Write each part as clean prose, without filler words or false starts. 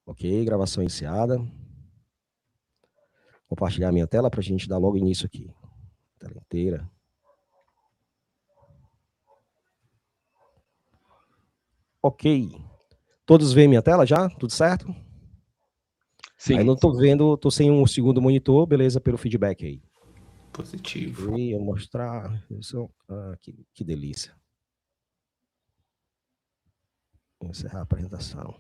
Ok, gravação iniciada. Compartilhar minha tela para a gente dar logo início aqui. Tela inteira. Ok. Todos veem minha tela já? Tudo certo? Sim. Aí não estou vendo, estou sem um segundo monitor, beleza, pelo feedback aí. Positivo. Ok, eu mostrar. Isso, que delícia. Vou encerrar a apresentação.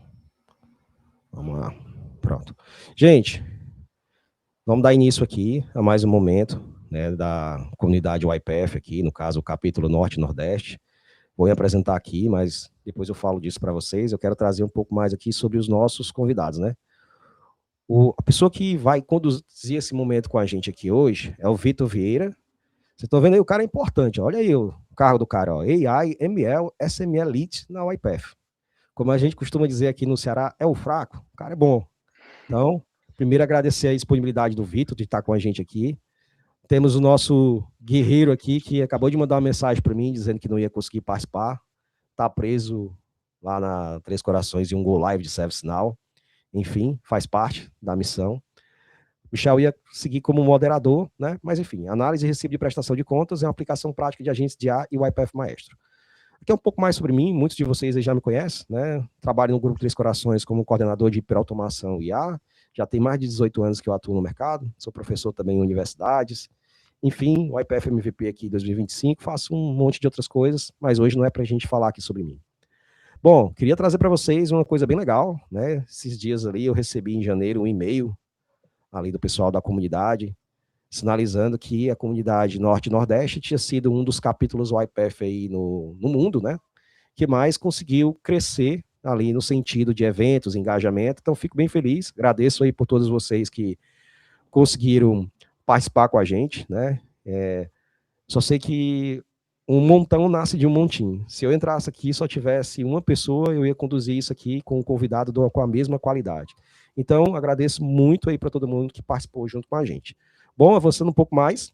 Vamos lá. Pronto. Gente, vamos dar início aqui a mais um momento, né, da comunidade YPF aqui, no caso o capítulo Norte e Nordeste. Vou me apresentar aqui, mas depois eu falo disso para vocês. Eu quero trazer um pouco mais aqui sobre os nossos convidados, né? A pessoa que vai conduzir esse momento com a gente aqui hoje é o Vitor Vieira. Vocês estão vendo aí, o cara é importante. Olha aí o cargo do cara, ó. AI, ML, SML Elite na YPF. Como a gente costuma dizer aqui no Ceará, é o fraco, o cara é bom. Então, primeiro agradecer a disponibilidade do Vitor de estar com a gente aqui. Temos o nosso guerreiro aqui, que acabou de mandar uma mensagem para mim, dizendo que não ia conseguir participar. Está preso lá na Três Corações em um Go Live de ServiceNow. Enfim, faz parte da missão. O Michel ia seguir como moderador, né? Mas enfim, análise e recibo de prestação de contas é uma aplicação prática de agentes de IA e o YPF Maestro. Aqui é um pouco mais sobre mim, muitos de vocês já me conhecem, né? Trabalho no Grupo Três Corações como coordenador de hiperautomação IA, já tem mais de 18 anos que eu atuo no mercado, sou professor também em universidades, enfim, o YPF MVP aqui em 2025, faço um monte de outras coisas, mas hoje não é para a gente falar aqui sobre mim. Bom, queria trazer para vocês uma coisa bem legal, né? Esses dias ali eu recebi em janeiro um e-mail ali do pessoal da comunidade, sinalizando que a comunidade Norte e Nordeste tinha sido um dos capítulos YPF aí no mundo, né? Que mais conseguiu crescer ali no sentido de eventos, engajamento. Então, fico bem feliz, agradeço aí por todos vocês que conseguiram participar com a gente, né? Só sei que um montão nasce de um montinho. Se eu entrasse aqui e só tivesse uma pessoa, eu ia conduzir isso aqui com um convidado com a mesma qualidade. Então, agradeço muito aí para todo mundo que participou junto com a gente. Bom, avançando um pouco mais,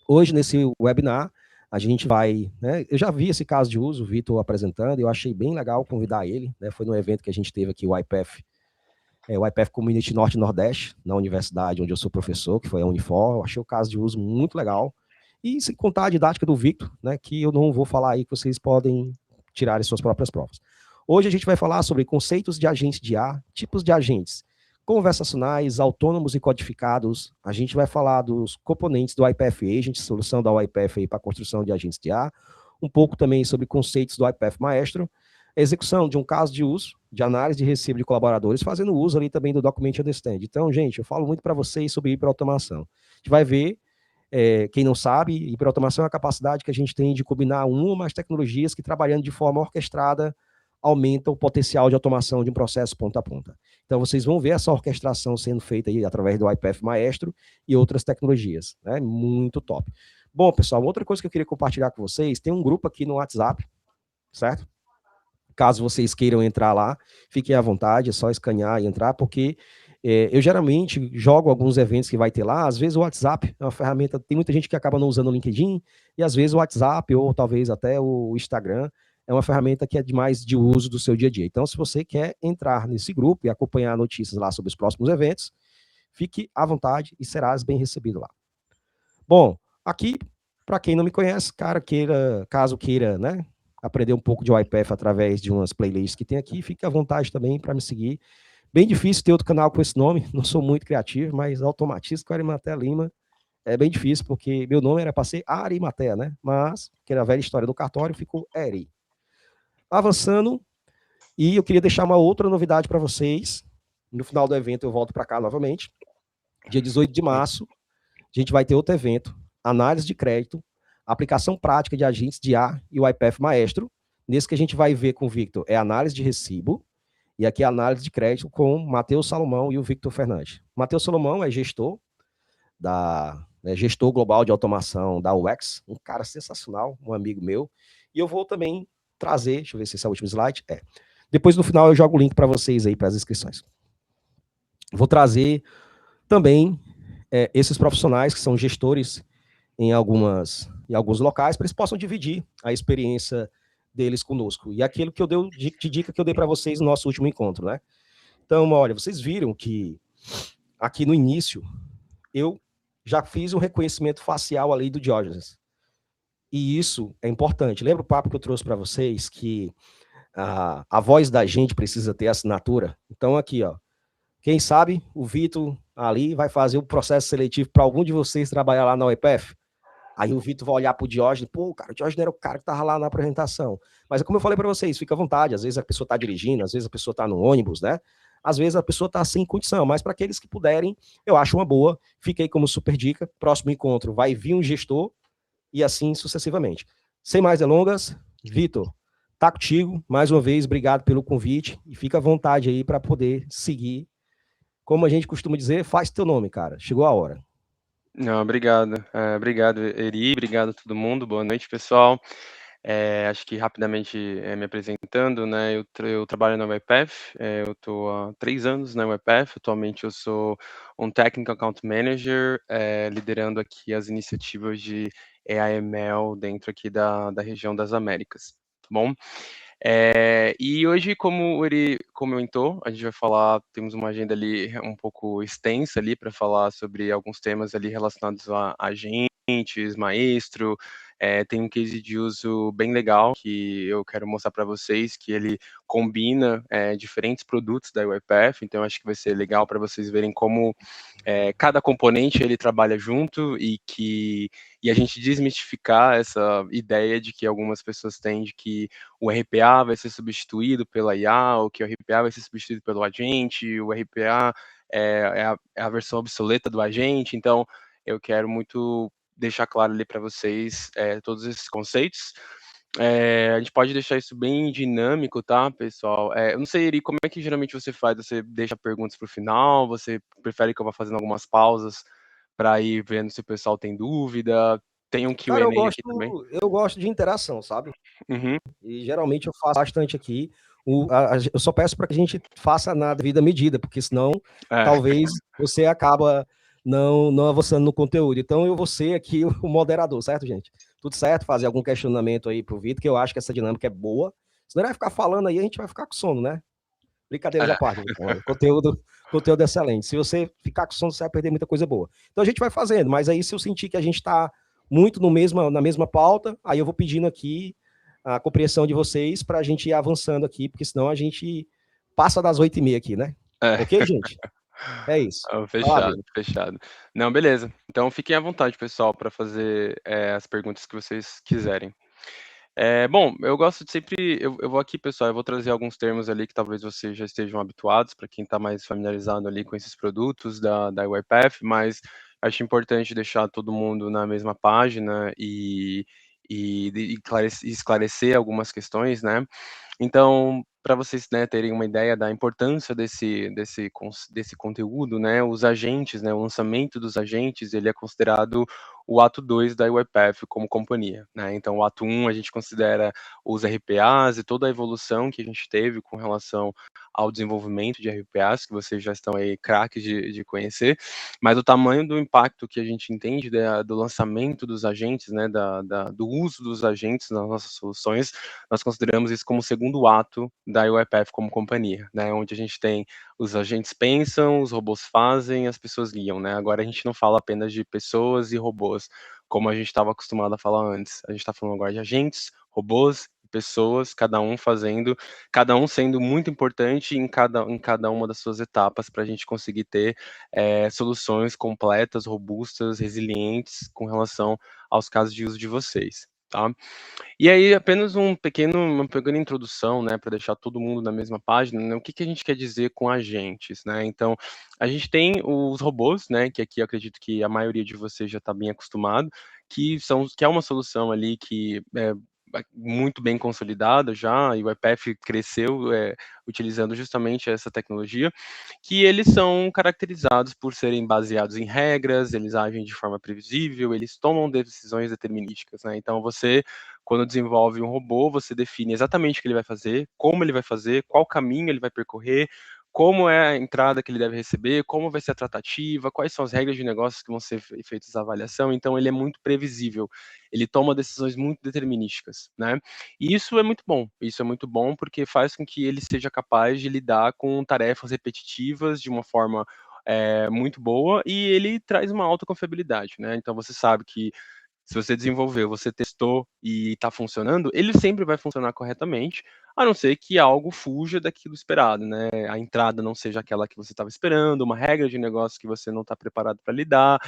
hoje nesse webinar, a gente vai, né, eu já vi esse caso de uso, o Vitor apresentando, eu achei bem legal convidar ele, né, foi num evento que a gente teve aqui, o YPF Community Norte e Nordeste, na universidade onde eu sou professor, que foi a Unifor, eu achei o caso de uso muito legal, e sem contar a didática do Victor, né, que eu não vou falar aí, que vocês podem tirar as suas próprias provas. Hoje a gente vai falar sobre conceitos de agentes de IA, tipos de agentes conversacionais, autônomos e codificados. A gente vai falar dos componentes do YPF Agent, solução da YPF para a construção de agentes de IA, um pouco também sobre conceitos do YPF Maestro, execução de um caso de uso, de análise de recibo de colaboradores, fazendo uso ali também do Document Understand. Então, gente, eu falo muito para vocês sobre hiperautomação. A gente vai ver, quem não sabe, hiperautomação é a capacidade que a gente tem de combinar uma ou mais tecnologias que, trabalhando de forma orquestrada, aumenta o potencial de automação de um processo ponta a ponta. Então, vocês vão ver essa orquestração sendo feita aí através do YPF Maestro e outras tecnologias, né? Muito top. Bom, pessoal, outra coisa que eu queria compartilhar com vocês, tem um grupo aqui no WhatsApp, certo? Caso vocês queiram entrar lá, fiquem à vontade, é só escanear e entrar, porque eu geralmente jogo alguns eventos que vai ter lá, às vezes o WhatsApp é uma ferramenta, tem muita gente que acaba não usando o LinkedIn, e às vezes o WhatsApp, ou talvez até o Instagram, é uma ferramenta que é demais de uso do seu dia a dia. Então, se você quer entrar nesse grupo e acompanhar notícias lá sobre os próximos eventos, fique à vontade e serás bem recebido lá. Bom, aqui, para quem não me conhece, caso queira, né, aprender um pouco de YPF através de umas playlists que tem aqui, fique à vontade também para me seguir. Bem difícil ter outro canal com esse nome, não sou muito criativo, mas Automatista com Arimatea Lima é bem difícil, porque meu nome era para ser Arimatea, né? Mas, que era a velha história do cartório, ficou Eri. Avançando, e eu queria deixar uma outra novidade para vocês. No final do evento eu volto para cá novamente. Dia 18 de março, a gente vai ter outro evento, análise de crédito, aplicação prática de agentes de IA e o YPF Maestro. Nesse que a gente vai ver com o Victor é análise de recibo, e aqui é análise de crédito com o Matheus Salomão e o Victor Fernandes. Matheus Salomão é gestor gestor global de automação da UX, um cara sensacional, um amigo meu, e eu vou também trazer, deixa eu ver se esse é o último slide, depois no final eu jogo o link para vocês aí, para as inscrições. Vou trazer também esses profissionais que são gestores em alguns locais, para eles possam dividir a experiência deles conosco. E aquilo que eu dei de dica que eu dei para vocês no nosso último encontro, né? Então, olha, vocês viram que aqui no início eu já fiz um reconhecimento facial ali do Diógenes. E isso é importante. Lembra o papo que eu trouxe para vocês que a voz da gente precisa ter assinatura? Então, aqui, ó. Quem sabe o Vitor ali vai fazer o processo seletivo para algum de vocês trabalhar lá na UEPF. Aí o Vitor vai olhar pro Diógenes, pô, cara, o Diógenes era o cara que tava lá na apresentação. Mas como eu falei para vocês, fica à vontade. Às vezes a pessoa tá dirigindo, às vezes a pessoa tá no ônibus, né? Às vezes a pessoa tá sem condição, mas para aqueles que puderem, eu acho uma boa. Fica aí como super dica. Próximo encontro vai vir um gestor e assim sucessivamente. Sem mais delongas, Vitor, tá contigo. Mais uma vez, obrigado pelo convite e fica à vontade aí para poder seguir. Como a gente costuma dizer, faz teu nome, cara. Chegou a hora. Não, obrigado. Obrigado, Eri. Obrigado a todo mundo. Boa noite, pessoal. Acho que rapidamente me apresentando, né? Eu trabalho na UiPath, eu estou há 3 anos na UiPath. Atualmente eu sou um Technical Account Manager, liderando aqui as iniciativas de AI/ML dentro aqui da região das Américas, tá bom? E hoje, como ele comentou, a gente vai falar, temos uma agenda ali um pouco extensa ali para falar sobre alguns temas ali relacionados a agentes, maestro. Tem um case de uso bem legal que eu quero mostrar para vocês, que ele combina diferentes produtos da UiPath, então acho que vai ser legal para vocês verem como cada componente ele trabalha junto e a gente desmistificar essa ideia de que algumas pessoas têm de que o RPA vai ser substituído pela IA, ou que o RPA vai ser substituído pelo agente, o RPA é a versão obsoleta do agente. Então, eu quero muito deixar claro ali para vocês todos esses conceitos. A gente pode deixar isso bem dinâmico, tá, pessoal? Eu não sei, Eri, como é que geralmente você faz? Você deixa perguntas para o final? Você prefere que eu vá fazendo algumas pausas para ir vendo se o pessoal tem dúvida? Tem um Cara, Q&A aqui também. eu gosto de interação, sabe? Uhum. E geralmente eu faço bastante aqui. Eu só peço para que a gente faça na devida medida, porque senão talvez você acaba não avançando no conteúdo. Então eu vou ser aqui o moderador, certo, gente? Tudo certo? Fazer algum questionamento aí pro Vitor, que eu acho que essa dinâmica é boa. Senão ele vai ficar falando aí, a gente vai ficar com sono, né? Brincadeiras à parte, Vitor. Conteúdo excelente. Se você ficar com sono, você vai perder muita coisa boa. Então a gente vai fazendo, mas aí se eu sentir que a gente está muito na mesma pauta, aí eu vou pedindo aqui a compreensão de vocês para a gente ir avançando aqui, porque senão a gente passa das 8h30 aqui, né? Ok, gente? É isso. Fechado, fechado. Não, beleza. Então fiquem à vontade, pessoal, para fazer as perguntas que vocês quiserem. Bom, eu gosto de sempre. Eu vou aqui, pessoal, eu vou trazer alguns termos ali que talvez vocês já estejam habituados, para quem está mais familiarizado ali com esses produtos da UiPath, mas acho importante deixar todo mundo na mesma página e esclarecer algumas questões, né? Então, para vocês, né, terem uma ideia da importância desse conteúdo, né, os agentes, né, o lançamento dos agentes, ele é considerado o ato 2 da UiPath como companhia, né? Então, o ato 1 a gente considera os RPAs e toda a evolução que a gente teve com relação ao desenvolvimento de RPAs, que vocês já estão aí craques de conhecer, mas o tamanho do impacto que a gente entende do lançamento dos agentes, né, do uso dos agentes nas nossas soluções, nós consideramos isso como o segundo ato da UiPath como companhia, né, onde a gente tem os agentes pensam, os robôs fazem, as pessoas guiam, né? Agora a gente não fala apenas de pessoas e robôs, como a gente estava acostumado a falar antes. A gente está falando agora de agentes, robôs, pessoas, cada um fazendo, cada um sendo muito importante em cada uma das suas etapas para a gente conseguir ter soluções completas, robustas, resilientes com relação aos casos de uso de vocês, tá? E aí, apenas uma pequena introdução, né, para deixar todo mundo na mesma página, né, o que a gente quer dizer com agentes, né? Então, a gente tem os robôs, né, que aqui eu acredito que a maioria de vocês já está bem acostumado, que é uma solução ali que é muito bem consolidada já, e o IPF cresceu utilizando justamente essa tecnologia, que eles são caracterizados por serem baseados em regras, eles agem de forma previsível, eles tomam decisões determinísticas, né? Então, você quando desenvolve um robô, você define exatamente o que ele vai fazer, como ele vai fazer, qual caminho ele vai percorrer, como é a entrada que ele deve receber, como vai ser a tratativa, quais são as regras de negócios que vão ser feitas a avaliação, então ele é muito previsível, ele toma decisões muito determinísticas, né? E isso é muito bom porque faz com que ele seja capaz de lidar com tarefas repetitivas de uma forma muito boa e ele traz uma alta confiabilidade, né? Então você sabe que se você desenvolveu, você testou e está funcionando, ele sempre vai funcionar corretamente, a não ser que algo fuja daquilo esperado, né? A entrada não seja aquela que você estava esperando, uma regra de negócio que você não está preparado para lidar,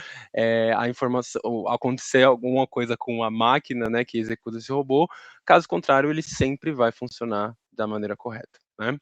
a informação, ou acontecer alguma coisa com a máquina, né, que executa esse robô. Caso contrário, ele sempre vai funcionar da maneira correta, né?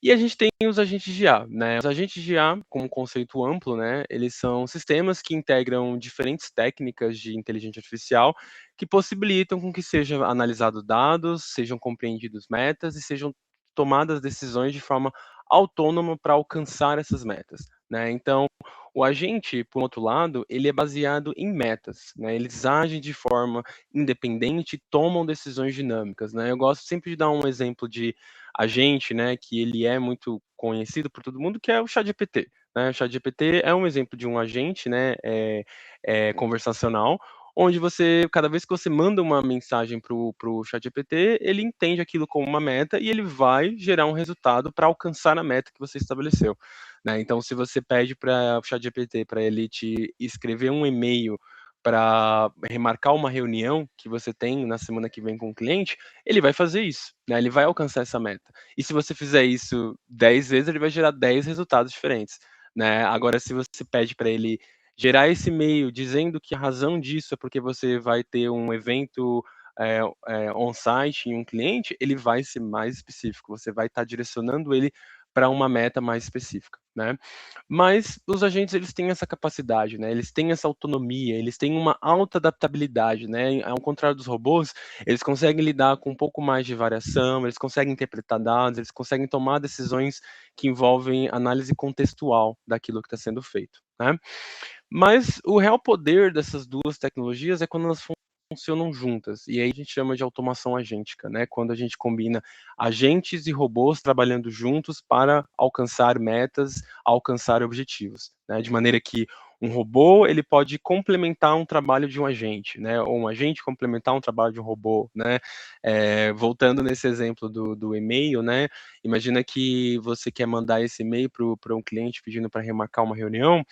E a gente tem os agentes de IA, né? Os agentes de IA, como conceito amplo, né? Eles são sistemas que integram diferentes técnicas de inteligência artificial que possibilitam com que sejam analisados dados, sejam compreendidos metas e sejam tomadas decisões de forma autônoma para alcançar essas metas, né? Então, o agente, por outro lado, ele é baseado em metas, né? Eles agem de forma independente e tomam decisões dinâmicas, né? Eu gosto sempre de dar um exemplo de agente, né, que ele é muito conhecido por todo mundo, que é o ChatGPT, né? O ChatGPT é um exemplo de um agente, né, conversacional, onde você, cada vez que você manda uma mensagem para o ChatGPT, ele entende aquilo como uma meta e ele vai gerar um resultado para alcançar a meta que você estabeleceu, né? Então, se você pede para o ChatGPT para ele te escrever um e-mail para remarcar uma reunião que você tem na semana que vem com o cliente, ele vai fazer isso, né? Ele vai alcançar essa meta. E se você fizer isso 10 vezes, ele vai gerar 10 resultados diferentes, né? Agora, se você pede para ele gerar esse e-mail dizendo que a razão disso é porque você vai ter um evento on-site em um cliente, ele vai ser mais específico. Você vai estar direcionando ele para uma meta mais específica, né? Mas os agentes, eles têm essa capacidade, né? Eles têm essa autonomia, eles têm uma alta adaptabilidade, né? Ao contrário dos robôs, eles conseguem lidar com um pouco mais de variação, eles conseguem interpretar dados, eles conseguem tomar decisões que envolvem análise contextual daquilo que está sendo feito, né? Mas o real poder dessas duas tecnologias é quando elas funcionam juntas, e aí a gente chama de automação agêntica, né? Quando a gente combina agentes e robôs trabalhando juntos para alcançar metas, alcançar objetivos, né? De maneira que um robô, ele pode complementar um trabalho de um agente, né? Ou um agente complementar um trabalho de um robô, né? Voltando nesse exemplo do e-mail, né? Imagina que você quer mandar esse e-mail para um cliente pedindo para remarcar uma reunião,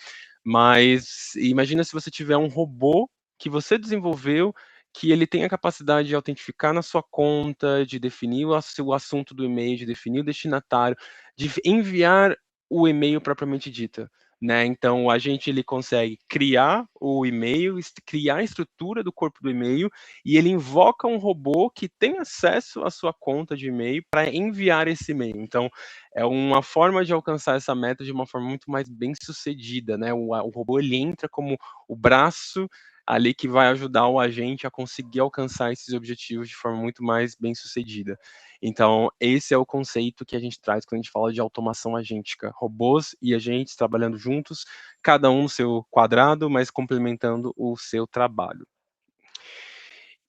mas imagina se você tiver um robô que você desenvolveu, que ele tem a capacidade de autentificar na sua conta, de definir o assunto do e-mail, de definir o destinatário, de enviar o e-mail propriamente dita, né? Então, o agente ele consegue criar o e-mail, criar a estrutura do corpo do e-mail, e ele invoca um robô que tem acesso à sua conta de e-mail para enviar esse e-mail. Então, é uma forma de alcançar essa meta de uma forma muito mais bem sucedida, né? O robô ele entra como o braço ali que vai ajudar o agente a conseguir alcançar esses objetivos de forma muito mais bem sucedida. Então, esse é o conceito que a gente traz quando a gente fala de automação agêntica. Robôs e agentes trabalhando juntos, cada um no seu quadrado, mas complementando o seu trabalho.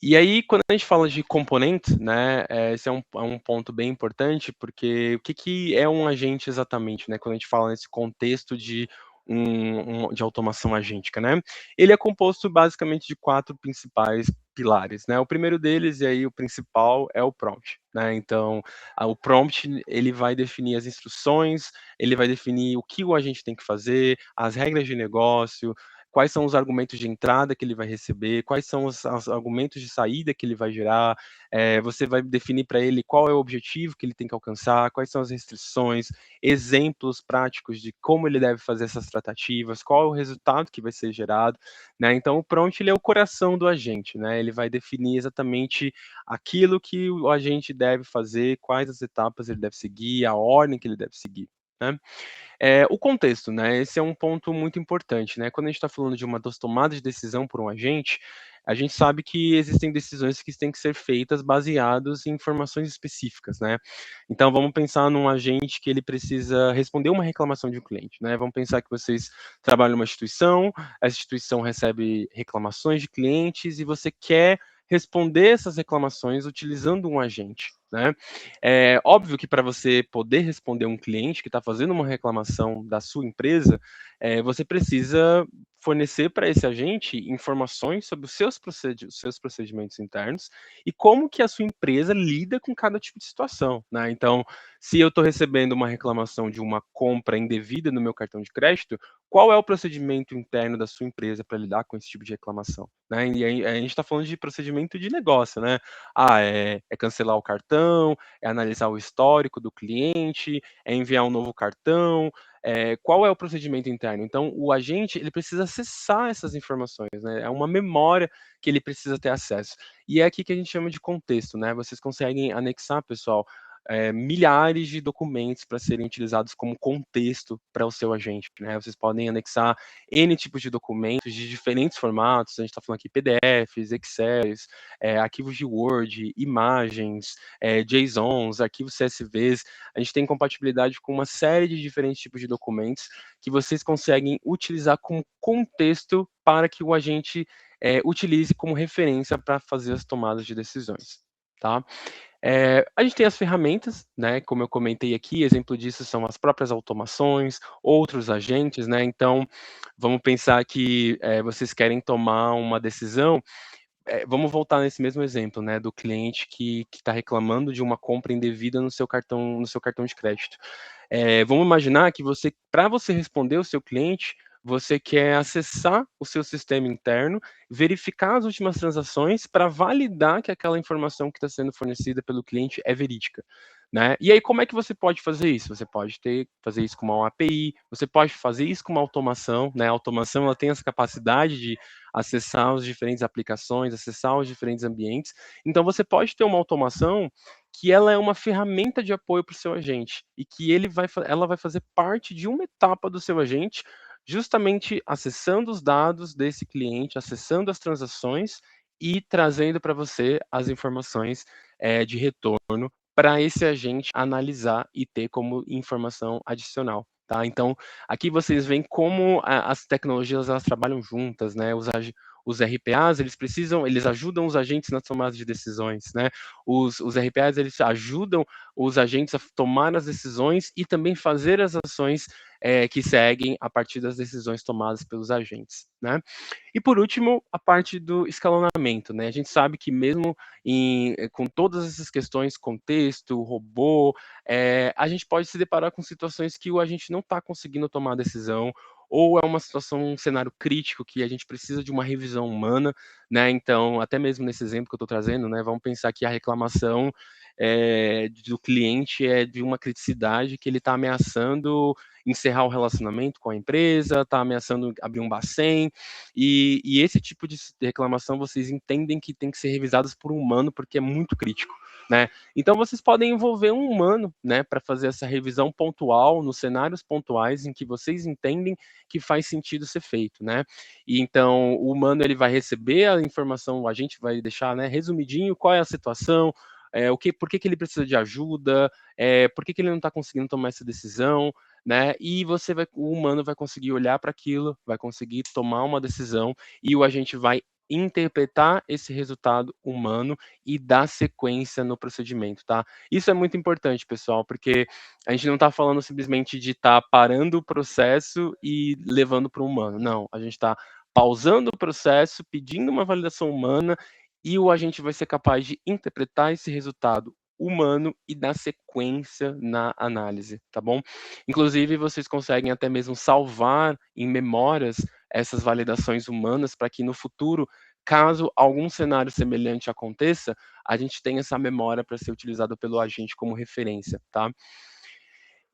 E aí, quando a gente fala de componentes, né, esse é um ponto bem importante, porque o que é um agente exatamente, né, quando a gente fala nesse contexto de de automação agêntica, né? Ele é composto basicamente de 4 principais pilares, né? O primeiro deles, e aí o principal, é o prompt, né? Então, o prompt, ele vai definir as instruções, ele vai definir o que o agente tem que fazer, as regras de negócio, quais são os argumentos de entrada que ele vai receber, quais são os argumentos de saída que ele vai gerar, você vai definir para ele qual é o objetivo que ele tem que alcançar, quais são as restrições, exemplos práticos de como ele deve fazer essas tratativas, qual é o resultado que vai ser gerado, né? Então, o prompt ele é o coração do agente, né? Ele vai definir exatamente aquilo que o agente deve fazer, quais as etapas ele deve seguir, a ordem que ele deve seguir, né? O contexto, né? Esse é um ponto muito importante, né? Quando a gente está falando de uma das tomadas de decisão por um agente, a gente sabe que existem decisões que têm que ser feitas baseadas em informações específicas, né? Então, vamos pensar num agente que ele precisa responder uma reclamação de um cliente, né? Vamos pensar que vocês trabalham numa instituição, essa instituição recebe reclamações de clientes e você quer responder essas reclamações utilizando um agente, né? É óbvio que para você poder responder um cliente que está fazendo uma reclamação da sua empresa, você precisa fornecer para esse agente informações sobre os seus procedimentos internos e como que a sua empresa lida com cada tipo de situação, né? Então, se eu estou recebendo uma reclamação de uma compra indevida no meu cartão de crédito, qual é o procedimento interno da sua empresa para lidar com esse tipo de reclamação, né? E aí, a gente está falando de procedimento de negócio, né? É cancelar o cartão, é analisar o histórico do cliente, é enviar um novo cartão, qual é o procedimento interno? Então, o agente ele precisa acessar essas informações, né? É uma memória que ele precisa ter acesso. E é aqui que a gente chama de contexto, né? Vocês conseguem anexar, pessoal, milhares de documentos para serem utilizados como contexto para o seu agente, né? Vocês podem anexar N tipos de documentos de diferentes formatos, a gente está falando aqui PDFs, Excels, arquivos de Word, imagens, JSONs, arquivos CSVs, a gente tem compatibilidade com uma série de diferentes tipos de documentos que vocês conseguem utilizar como contexto para que o agente utilize como referência para fazer as tomadas de decisões, tá? A gente tem as ferramentas, né? Como eu comentei aqui, exemplo disso são as próprias automações, outros agentes, né? Então, vamos pensar que vocês querem tomar uma decisão. Vamos voltar nesse mesmo exemplo, né? Do cliente que está reclamando de uma compra indevida no seu cartão de crédito. Vamos imaginar que para você responder o seu cliente, você quer acessar o seu sistema interno, verificar as últimas transações para validar que aquela informação que está sendo fornecida pelo cliente é verídica, né? E aí, como é que você pode fazer isso? Você pode fazer isso com uma API, você pode fazer isso com uma automação, né? A automação ela tem essa capacidade de acessar as diferentes aplicações, acessar os diferentes ambientes. Então, você pode ter uma automação que ela é uma ferramenta de apoio para o seu agente e que ela vai fazer parte de uma etapa do seu agente, justamente acessando os dados desse cliente, acessando as transações e trazendo para você as informações de retorno para esse agente analisar e ter como informação adicional. Tá? Então, aqui vocês veem como as tecnologias elas trabalham juntas, né? Os RPAs, eles ajudam os agentes na tomada de decisões, né? Os RPAs, eles ajudam os agentes a tomar as decisões e também fazer as ações que seguem a partir das decisões tomadas pelos agentes, né? E por último, a parte do escalonamento, né? A gente sabe que mesmo com todas essas questões, contexto, robô, a gente pode se deparar com situações que o agente não está conseguindo tomar a decisão, ou é uma situação, um cenário crítico que a gente precisa de uma revisão humana, né? Então, até mesmo nesse exemplo que eu estou trazendo, né? Vamos pensar que a reclamação do cliente é de uma criticidade que ele está ameaçando encerrar o relacionamento com a empresa, está ameaçando abrir um Bacen, e esse tipo de reclamação vocês entendem que tem que ser revisadas por um humano, porque é muito crítico, né? Então vocês podem envolver um humano, né, para fazer essa revisão pontual nos cenários pontuais em que vocês entendem que faz sentido ser feito, né? E então o humano ele vai receber a informação, a gente vai deixar, né, resumidinho qual é a situação, por que ele precisa de ajuda, por que ele não está conseguindo tomar essa decisão, né? E o humano vai conseguir olhar para aquilo, vai conseguir tomar uma decisão e o agente vai interpretar esse resultado humano e dar sequência no procedimento, tá? Isso é muito importante, pessoal, porque a gente não está falando simplesmente de estar parando o processo e levando para o humano. Não, a gente está pausando o processo, pedindo uma validação humana e o agente vai ser capaz de interpretar esse resultado humano e dar sequência na análise, tá bom? Inclusive, vocês conseguem até mesmo salvar em memórias essas validações humanas para que no futuro, caso algum cenário semelhante aconteça, a gente tenha essa memória para ser utilizada pelo agente como referência, tá?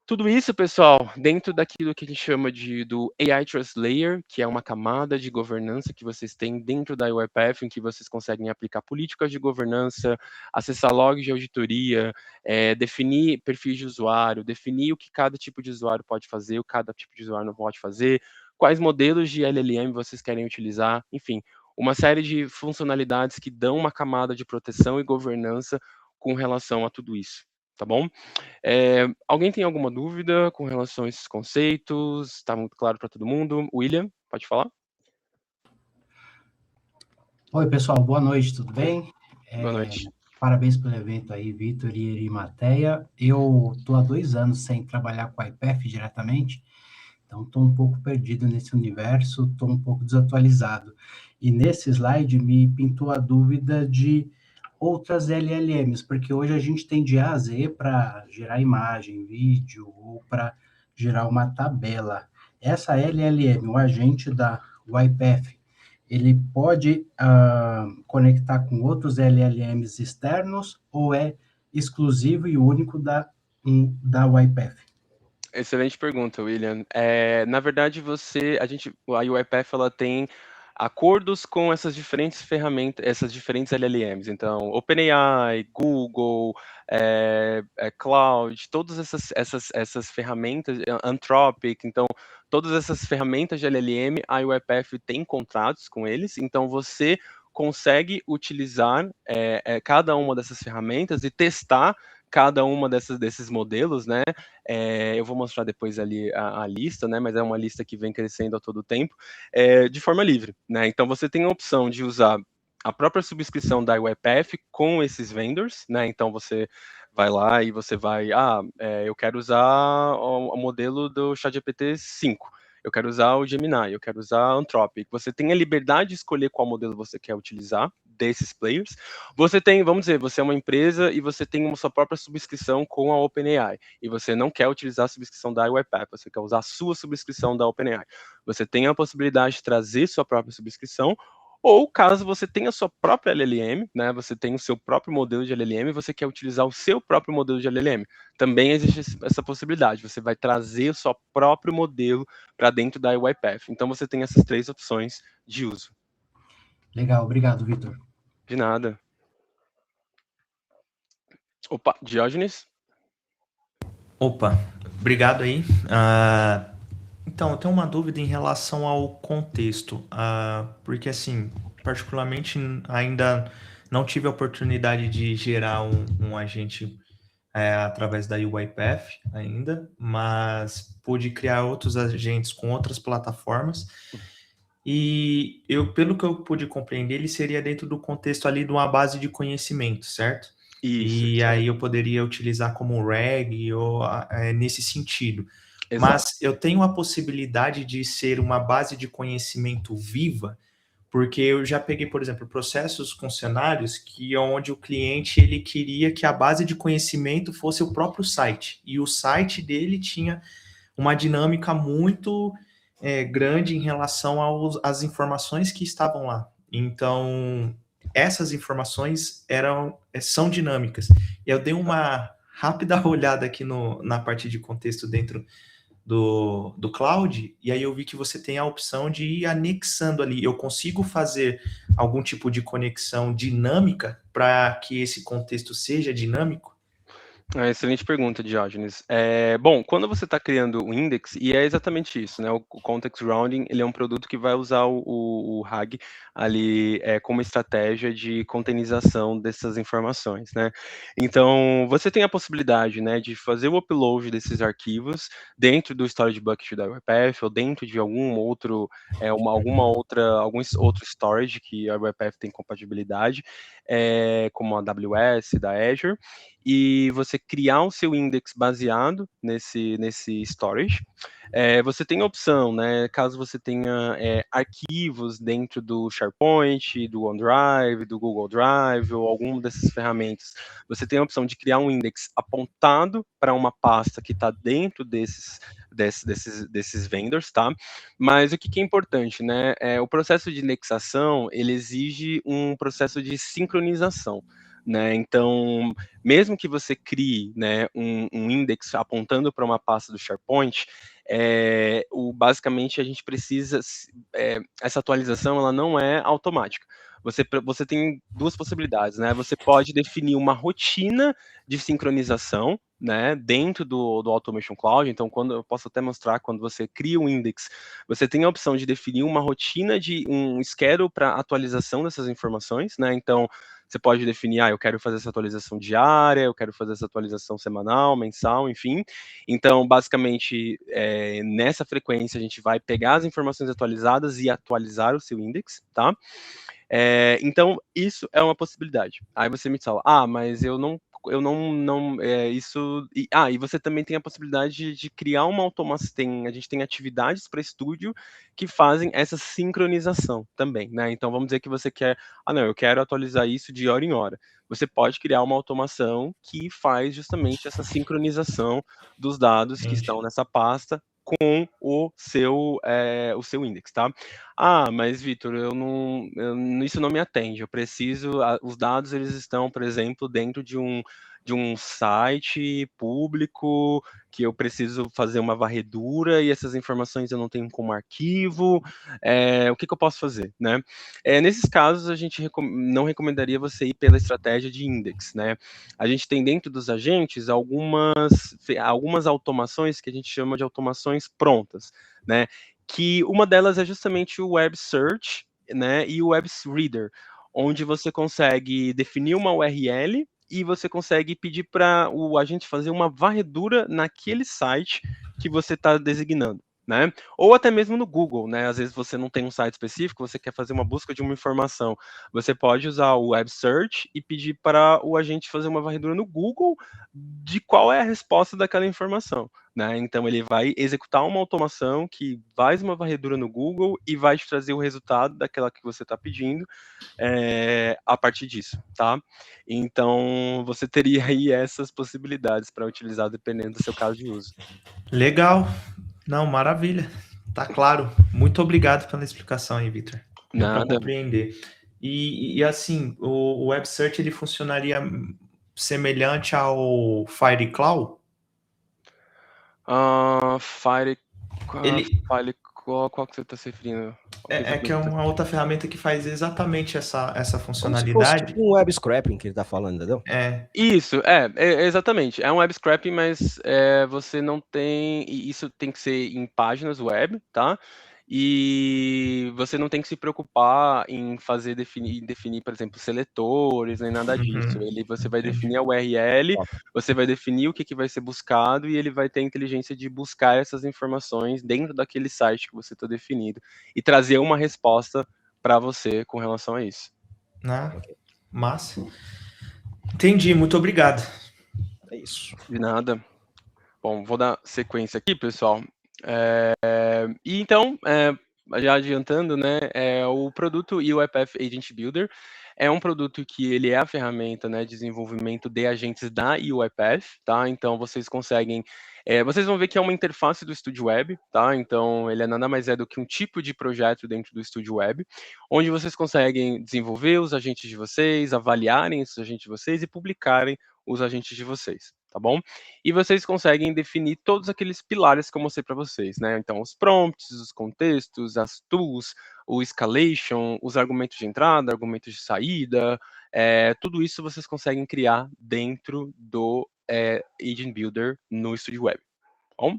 Tudo isso, pessoal, dentro daquilo que a gente chama do AI Trust Layer, que é uma camada de governança que vocês têm dentro da UiPath, em que vocês conseguem aplicar políticas de governança, acessar logs de auditoria, definir perfis de usuário, definir o que cada tipo de usuário pode fazer, o que cada tipo de usuário não pode fazer, quais modelos de LLM vocês querem utilizar, enfim, uma série de funcionalidades que dão uma camada de proteção e governança com relação a tudo isso, tá bom? Alguém tem alguma dúvida com relação a esses conceitos? Está muito claro para todo mundo? William, pode falar? Oi, pessoal, boa noite, tudo bem? Boa noite. Parabéns pelo evento aí, Vitor e Erimateia. Eu estou há 2 anos sem trabalhar com a IPEF diretamente, então estou um pouco perdido nesse universo, estou um pouco desatualizado. E nesse slide me pintou a dúvida de outras LLMs, porque hoje a gente tem de A a Z para gerar imagem, vídeo, ou para gerar uma tabela. Essa LLM, o agente da YPF, ele pode conectar com outros LLMs externos ou é exclusivo e único da YPF? Excelente pergunta, William. Na verdade, a UiPath ela tem acordos com essas diferentes ferramentas, essas diferentes LLMs. Então, OpenAI, Google, Cloud, todas essas ferramentas, Anthropic, então, todas essas ferramentas de LLM, a UiPath tem contratos com eles. Então, você consegue utilizar cada uma dessas ferramentas e testar cada uma desses modelos, né? Eu vou mostrar depois ali a lista, né? Mas é uma lista que vem crescendo a todo tempo, de forma livre, né? Então você tem a opção de usar a própria subscrição da UiPath com esses vendors, né? Então você vai lá e você vai, eu quero usar o modelo do ChatGPT 5. Eu quero usar o Gemini, eu quero usar a Anthropic. Você tem a liberdade de escolher qual modelo você quer utilizar desses players. Você tem, vamos dizer, você é uma empresa e você tem uma sua própria subscrição com a OpenAI e você não quer utilizar a subscrição da UiPath, você quer usar a sua subscrição da OpenAI. Você tem a possibilidade de trazer sua própria subscrição, ou caso você tenha a sua própria LLM, né, você tem o seu próprio modelo de LLM e você quer utilizar o seu próprio modelo de LLM. Também existe essa possibilidade, você vai trazer o seu próprio modelo para dentro da UiPath. Então você tem essas 3 opções de uso. Legal, obrigado, Vitor. De nada. Opa, Diógenes? Opa, obrigado aí. Então, eu tenho uma dúvida em relação ao contexto, porque assim, particularmente ainda não tive a oportunidade de gerar um agente através da UiPath ainda, mas pude criar outros agentes com outras plataformas. E pelo que eu pude compreender, ele seria dentro do contexto ali de uma base de conhecimento, certo? Isso. E aí eu poderia utilizar como RAG ou nesse sentido. Exato. Mas eu tenho a possibilidade de ser uma base de conhecimento viva, porque eu já peguei, por exemplo, processos com cenários que onde o cliente ele queria que a base de conhecimento fosse o próprio site. E o site dele tinha uma dinâmica muito grande em relação às informações que estavam lá. Então, essas informações são dinâmicas. E eu dei uma rápida olhada aqui na parte de contexto dentro do cloud, e aí eu vi que você tem a opção de ir anexando ali. Eu consigo fazer algum tipo de conexão dinâmica para que esse contexto seja dinâmico? Excelente pergunta, Diógenes. Bom, quando você está criando o index, e é exatamente isso, né? O Context Rounding, ele é um produto que vai usar o RAG ali como estratégia de containerização dessas informações, né? Então, você tem a possibilidade, né, de fazer o upload desses arquivos dentro do storage bucket da UiPath ou dentro de algum outro storage que a UiPath tem compatibilidade, como a AWS, da Azure, e você criar o seu index baseado nesse storage. Você tem a opção, né, caso você tenha arquivos dentro do SharePoint, do OneDrive, do Google Drive ou alguma dessas ferramentas, você tem a opção de criar um index apontado para uma pasta que está dentro desses vendors, tá? Mas o que é importante, né? O processo de indexação, ele exige um processo de sincronização, né? Então, mesmo que você crie, né, um index apontando para uma pasta do SharePoint, basicamente a gente precisa, essa atualização ela não é automática. Você tem 2 possibilidades, né? Você pode definir uma rotina de sincronização, né, dentro do Automation Cloud. Então, eu posso até mostrar, quando você cria um index, você tem a opção de definir uma rotina um schedule para atualização dessas informações, né? Então, Você pode definir, eu quero fazer essa atualização diária, eu quero fazer essa atualização semanal, mensal, enfim. Então, basicamente, nessa frequência, a gente vai pegar as informações atualizadas e atualizar o seu index, tá? Então, isso é uma possibilidade. Aí você me fala, mas eu não isso... E você também tem a possibilidade de criar uma automação, a gente tem atividades para estúdio que fazem essa sincronização também, né? Então, vamos dizer que você quer, não, eu quero atualizar isso de hora em hora. Você pode criar uma automação que faz justamente essa sincronização dos dados que estão nessa pasta com o seu index, tá? Mas Vitor, isso não me atende. Eu preciso, os dados eles estão, por exemplo, dentro de um site público que eu preciso fazer uma varredura e essas informações eu não tenho como arquivo. O que eu posso fazer, né? Nesses casos, a gente não recomendaria você ir pela estratégia de index, né? A gente tem dentro dos agentes algumas automações que a gente chama de automações prontas, né? Que uma delas é justamente o Web Search, né, e o Web Reader, onde você consegue definir uma URL e você consegue pedir para o agente fazer uma varredura naquele site que você está designando, né? Ou até mesmo no Google, né? Às vezes você não tem um site específico, você quer fazer uma busca de uma informação. Você pode usar o Web Search e pedir para o agente fazer uma varredura no Google de qual é a resposta daquela informação, né? Então ele vai executar uma automação que faz uma varredura no Google e vai te trazer o resultado daquela que você está pedindo a partir disso, tá? Então você teria aí essas possibilidades para utilizar dependendo do seu caso de uso. Legal. Não, maravilha. Tá claro. Muito obrigado pela explicação aí, Vitor. Nada. Para compreender. E assim, o Web Search ele funcionaria semelhante ao FireClaw? Qual que você está se referindo? Que é uma outra ferramenta que faz exatamente essa funcionalidade. Como se fosse tipo um web scraping que ele está falando, entendeu? Isso, exatamente. É um web scraping, mas você não tem... Isso tem que ser em páginas web, tá? E você não tem que se preocupar em definir, por exemplo, seletores, nem nada disso. Você vai definir a URL, você vai definir o que vai ser buscado e ele vai ter a inteligência de buscar essas informações dentro daquele site que você está definido e trazer uma resposta para você com relação a isso. Massa. Entendi, muito obrigado. É isso. De nada. Bom, vou dar sequência aqui, pessoal. E então, já adiantando, né, o produto UiPath Agent Builder é um produto que ele é a ferramenta, né, de desenvolvimento de agentes da UiPath, tá? Então, vocês conseguem... vocês vão ver que é uma interface do Studio Web, tá? Então, ele nada mais é do que um tipo de projeto dentro do Studio Web, onde vocês conseguem desenvolver os agentes de vocês, avaliarem esses agentes de vocês e publicarem os agentes de vocês, tá bom? E vocês conseguem definir todos aqueles pilares que eu mostrei para vocês, né? Então, os prompts, os contextos, as tools, o escalation, os argumentos de entrada, argumentos de saída, tudo isso vocês conseguem criar dentro do Agent Builder no Studio Web, tá bom?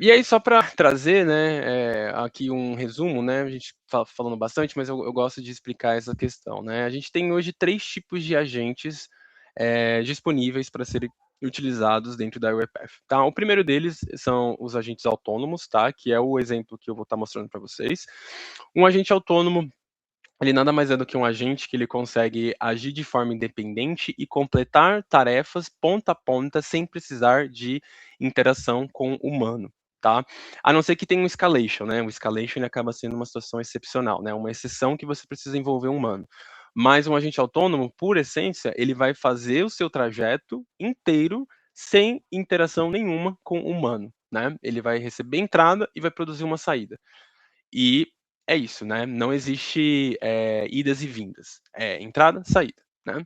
E aí, só para trazer, né, aqui um resumo, né, a gente falando bastante, mas eu gosto de explicar essa questão, né? A gente tem hoje 3 tipos de agentes disponíveis para serem utilizados dentro da UiPath, tá? O primeiro deles são os agentes autônomos, tá? Que é o exemplo que eu vou estar mostrando para vocês. Um agente autônomo, ele nada mais é do que um agente que ele consegue agir de forma independente e completar tarefas ponta a ponta sem precisar de interação com o humano, tá? A não ser que tenha um escalation, né? O escalation ele acaba sendo uma situação excepcional, né? Uma exceção que você precisa envolver um humano. Mas um agente autônomo, por essência, ele vai fazer o seu trajeto inteiro sem interação nenhuma com o humano, né? Ele vai receber entrada e vai produzir uma saída. E é isso, né? Não existe idas e vindas. É entrada, saída, né?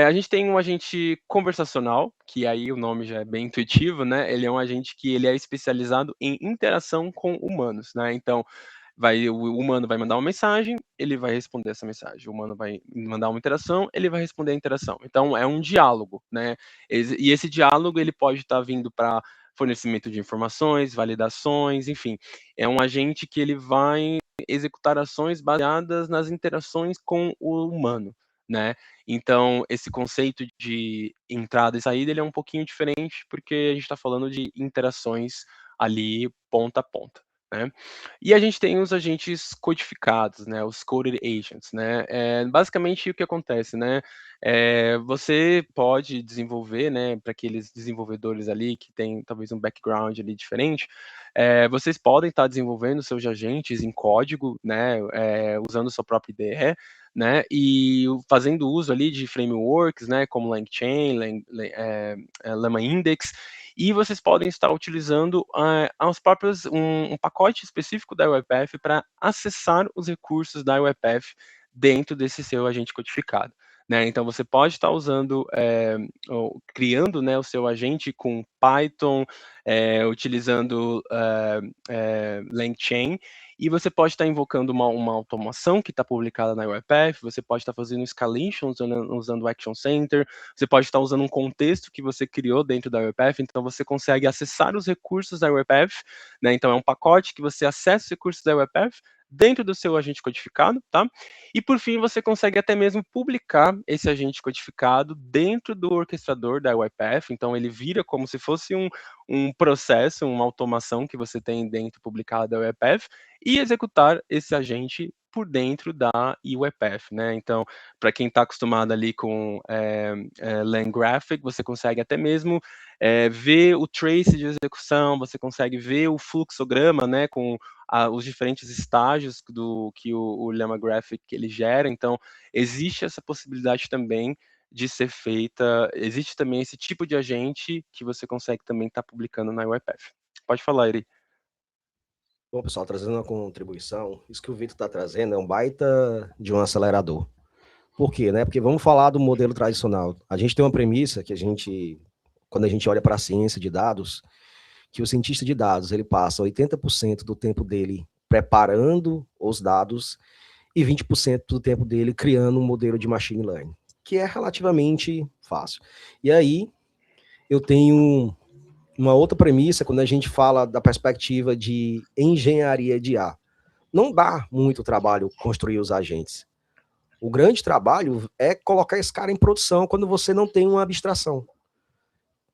A gente tem um agente conversacional, que aí o nome já é bem intuitivo, né? Ele é um agente que ele é especializado em interação com humanos, né? Então, o humano vai mandar uma mensagem, ele vai responder essa mensagem. O humano vai mandar uma interação, ele vai responder a interação. Então, é um diálogo, né? E esse diálogo, ele pode estar vindo para fornecimento de informações, validações, enfim. É um agente que ele vai executar ações baseadas nas interações com o humano, né? Então, esse conceito de entrada e saída, ele é um pouquinho diferente, porque a gente está falando de interações ali ponta a ponta, né? E a gente tem os agentes codificados, né? Os coded agents, né? Basicamente, o que acontece, né? Você pode desenvolver, né? Para aqueles desenvolvedores ali que tem talvez um background ali diferente, vocês podem estar desenvolvendo seus agentes em código, né? Usando sua própria IDE, né? E fazendo uso ali de frameworks, né? Como LangChain, Llama Index, e vocês podem estar utilizando os próprios um pacote específico da UiPath para acessar os recursos da UiPath dentro desse seu agente codificado, né? Então você pode estar usando, criando, né, o seu agente com Python, utilizando LangChain, e você pode estar invocando uma automação que está publicada na UiPath, você pode estar fazendo escalation usando o Action Center, você pode estar usando um contexto que você criou dentro da UiPath, então você consegue acessar os recursos da UiPath, né? Então é um pacote que você acessa os recursos da UiPath dentro do seu agente codificado, tá? E por fim, você consegue até mesmo publicar esse agente codificado dentro do orquestrador da UiPath, então ele vira como se fosse um processo, uma automação que você tem dentro publicado da UiPath, e executar esse agente por dentro da UiPath, né? Então, para quem está acostumado ali com LangGraphic, você consegue até mesmo ver o trace de execução, você consegue ver o fluxograma, né, com os diferentes estágios do que o Llama Graphic ele gera. Então, existe essa possibilidade também de ser feita, existe também esse tipo de agente que você consegue também estar publicando na UiPath. Pode falar, Eri. Bom, pessoal, trazendo uma contribuição, isso que o Vitor está trazendo é um baita de um acelerador. Por quê, né? Porque vamos falar do modelo tradicional. A gente tem uma premissa que quando a gente olha para a ciência de dados, que o cientista de dados, ele passa 80% do tempo dele preparando os dados e 20% do tempo dele criando um modelo de machine learning, que é relativamente fácil. E aí, eu tenho uma outra premissa quando a gente fala da perspectiva de engenharia de IA. Não dá muito trabalho construir os agentes. O grande trabalho é colocar esse cara em produção quando você não tem uma abstração.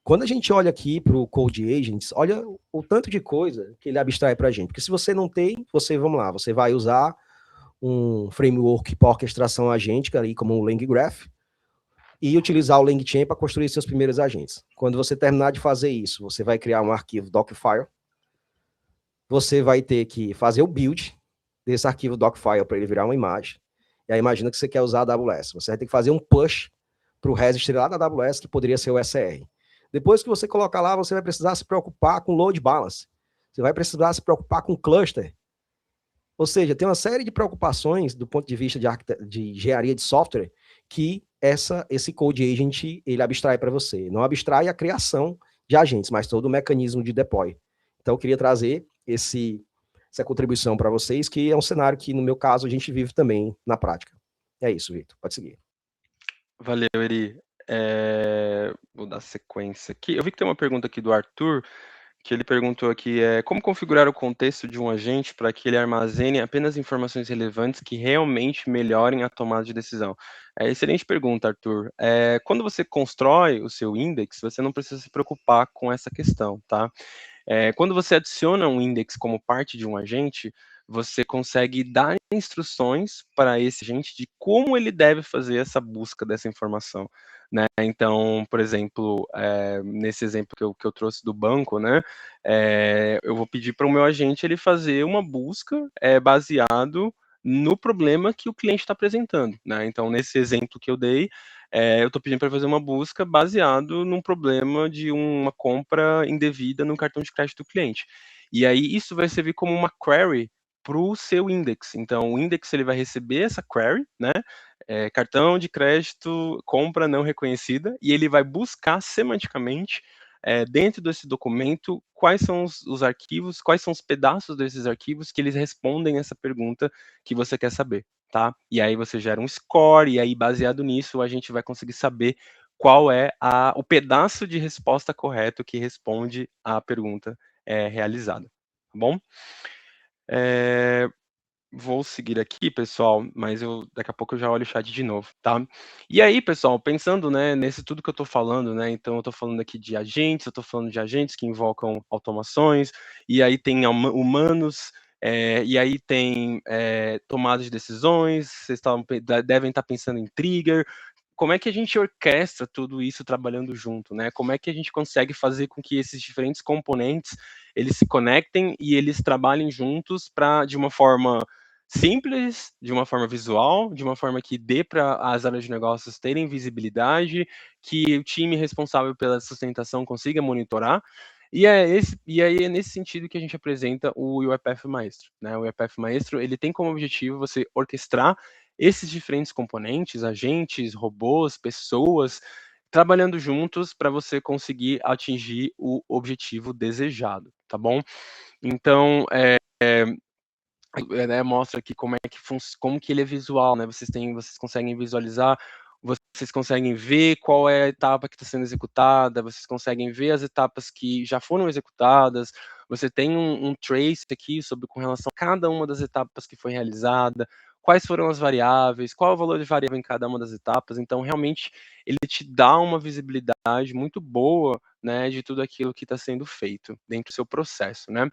Quando a gente olha aqui para o Code Agents, olha o tanto de coisa que ele abstrai para a gente. Porque se você não tem, vamos lá, você vai usar um framework para orquestração agêntica, ali, como o LangGraph, e utilizar o LangChain para construir seus primeiros agentes. Quando você terminar de fazer isso, você vai criar um arquivo Dockfile, você vai ter que fazer o build desse arquivo Dockfile para ele virar uma imagem. E aí imagina que você quer usar a AWS. Você vai ter que fazer um push para o registry lá da AWS, que poderia ser o SR. Depois que você colocar lá, você vai precisar se preocupar com load balance. Você vai precisar se preocupar com cluster. Ou seja, tem uma série de preocupações do ponto de vista de engenharia de software que esse Code Agent ele abstrai para você. Não abstrai a criação de agentes, mas todo o mecanismo de deploy. Então, eu queria trazer essa contribuição para vocês, que é um cenário que, no meu caso, a gente vive também na prática. É isso, Vitor. Pode seguir. Valeu, Eri. Vou dar sequência aqui. Eu vi que tem uma pergunta aqui do Arthur, que ele perguntou aqui, como configurar o contexto de um agente para que ele armazene apenas informações relevantes que realmente melhorem a tomada de decisão? Excelente pergunta, Arthur. Quando você constrói o seu index, você não precisa se preocupar com essa questão, tá? Quando você adiciona um index como parte de um agente, você consegue dar instruções para esse agente de como ele deve fazer essa busca dessa informação, né? Então, por exemplo, nesse exemplo que eu trouxe do banco, né? Eu vou pedir para o meu agente ele fazer uma busca baseado no problema que o cliente está apresentando, né? Então, nesse exemplo que eu dei, eu estou pedindo para fazer uma busca baseado num problema de uma compra indevida no cartão de crédito do cliente. E aí isso vai servir como uma query para o seu index. Então, o index ele vai receber essa query, né? Cartão de crédito, compra não reconhecida, e ele vai buscar semanticamente dentro desse documento quais são os arquivos, quais são os pedaços desses arquivos que eles respondem essa pergunta que você quer saber, tá? E aí você gera um score, e aí baseado nisso a gente vai conseguir saber qual é o pedaço de resposta correto que responde à pergunta realizada, tá bom? vou seguir aqui, pessoal, mas daqui a pouco eu já olho o chat de novo, tá? E aí, pessoal, pensando, né, nesse tudo que eu estou falando, né, então eu estou falando aqui de agentes, eu estou falando de agentes que invocam automações, e aí tem humanos, e aí tem tomada de decisões, vocês devem estar pensando em trigger. Como é que a gente orquestra tudo isso trabalhando junto, né? Como é que a gente consegue fazer com que esses diferentes componentes eles se conectem e eles trabalhem juntos de uma forma simples, de uma forma visual, de uma forma que dê para as áreas de negócios terem visibilidade, que o time responsável pela sustentação consiga monitorar. E aí é nesse sentido que a gente apresenta o UiPath Maestro, né? O UiPath Maestro, ele tem como objetivo você orquestrar esses diferentes componentes, agentes, robôs, pessoas, trabalhando juntos para você conseguir atingir o objetivo desejado, tá bom? Então, né, mostra aqui como que ele é visual, né? Vocês conseguem visualizar, vocês conseguem ver qual é a etapa que está sendo executada, vocês conseguem ver as etapas que já foram executadas, você tem um trace aqui com relação a cada uma das etapas que foi realizada, quais foram as variáveis, qual é o valor de variável em cada uma das etapas, então realmente ele te dá uma visibilidade muito boa, né, de tudo aquilo que está sendo feito dentro do seu processo, né?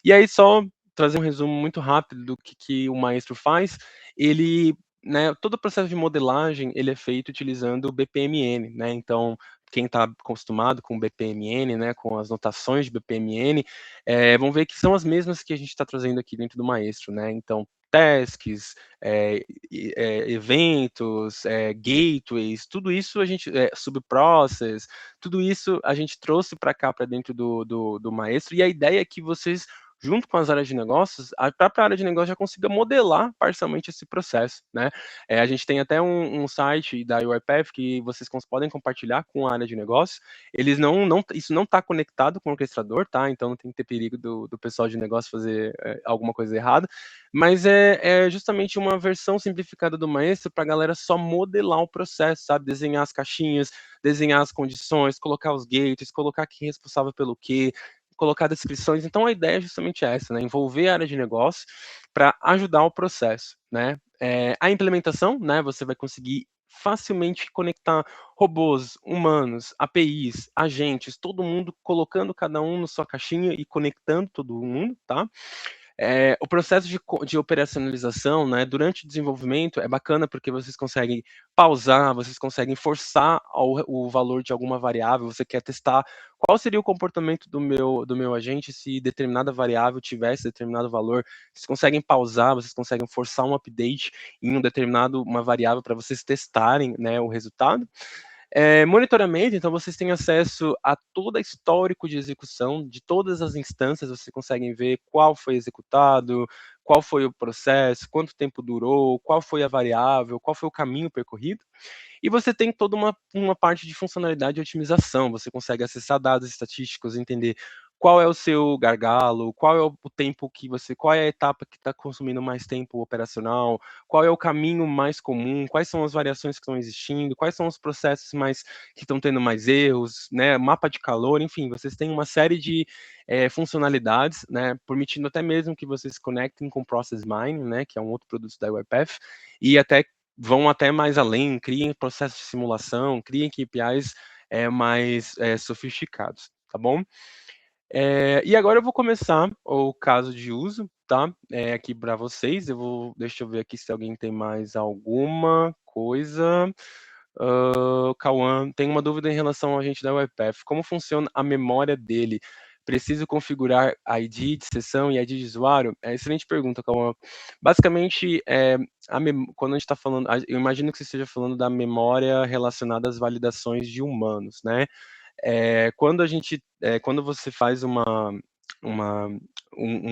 E aí, só trazer um resumo muito rápido do que o Maestro faz, ele, né, todo o processo de modelagem, ele é feito utilizando o BPMN, né, então, quem está acostumado com o BPMN, né, com as notações de BPMN, vão ver que são as mesmas que a gente está trazendo aqui dentro do Maestro, né, então, tasks, eventos, gateways, tudo isso a gente, subprocess, tudo isso a gente trouxe para cá, para dentro do Maestro, e a ideia é que vocês, junto com as áreas de negócios, a própria área de negócio já consiga modelar parcialmente esse processo, né? A gente tem até um site da UiPath que vocês podem compartilhar com a área de negócio. Eles isso não está conectado com o orquestrador, tá? Então não tem que ter perigo do pessoal de negócio fazer alguma coisa errada, mas é justamente uma versão simplificada do Maestro para a galera só modelar o processo, sabe? Desenhar as caixinhas, desenhar as condições, colocar os gates, colocar quem é responsável pelo quê, colocar descrições. Então, a ideia é justamente essa, né? Envolver a área de negócio para ajudar o processo, né? A implementação, né? Você vai conseguir facilmente conectar robôs, humanos, APIs, agentes, todo mundo colocando cada um na sua caixinha e conectando todo mundo, tá? O processo de operacionalização, né, durante o desenvolvimento é bacana porque vocês conseguem pausar, vocês conseguem forçar o valor de alguma variável, você quer testar qual seria o comportamento do meu agente se determinada variável tivesse determinado valor, vocês conseguem pausar, vocês conseguem forçar um update em uma variável para vocês testarem, né, o resultado. Monitoramento, então vocês têm acesso a todo o histórico de execução de todas as instâncias, vocês conseguem ver qual foi executado, qual foi o processo, quanto tempo durou, qual foi a variável, qual foi o caminho percorrido. E você tem toda uma parte de funcionalidade de otimização, você consegue acessar dados estatísticos, entender qual é o seu gargalo, qual é o tempo qual é a etapa que está consumindo mais tempo operacional, qual é o caminho mais comum, quais são as variações que estão existindo, quais são os processos que estão tendo mais erros, né, mapa de calor, enfim, vocês têm uma série de funcionalidades, né, permitindo até mesmo que vocês se conectem com Process Mining, né, que é um outro produto da UiPath, e vão até mais além, criem processos de simulação, criem KPIs mais sofisticados, tá bom? E agora eu vou começar o caso de uso, tá? Aqui para vocês. Deixa eu ver aqui se alguém tem mais alguma coisa. Cauã, tem uma dúvida em relação ao agente da UiPath. Como funciona a memória dele? Preciso configurar ID de sessão e ID de usuário? Excelente pergunta, Cauã. Basicamente, quando a gente está falando, eu imagino que você esteja falando da memória relacionada às validações de humanos, né? Quando você faz um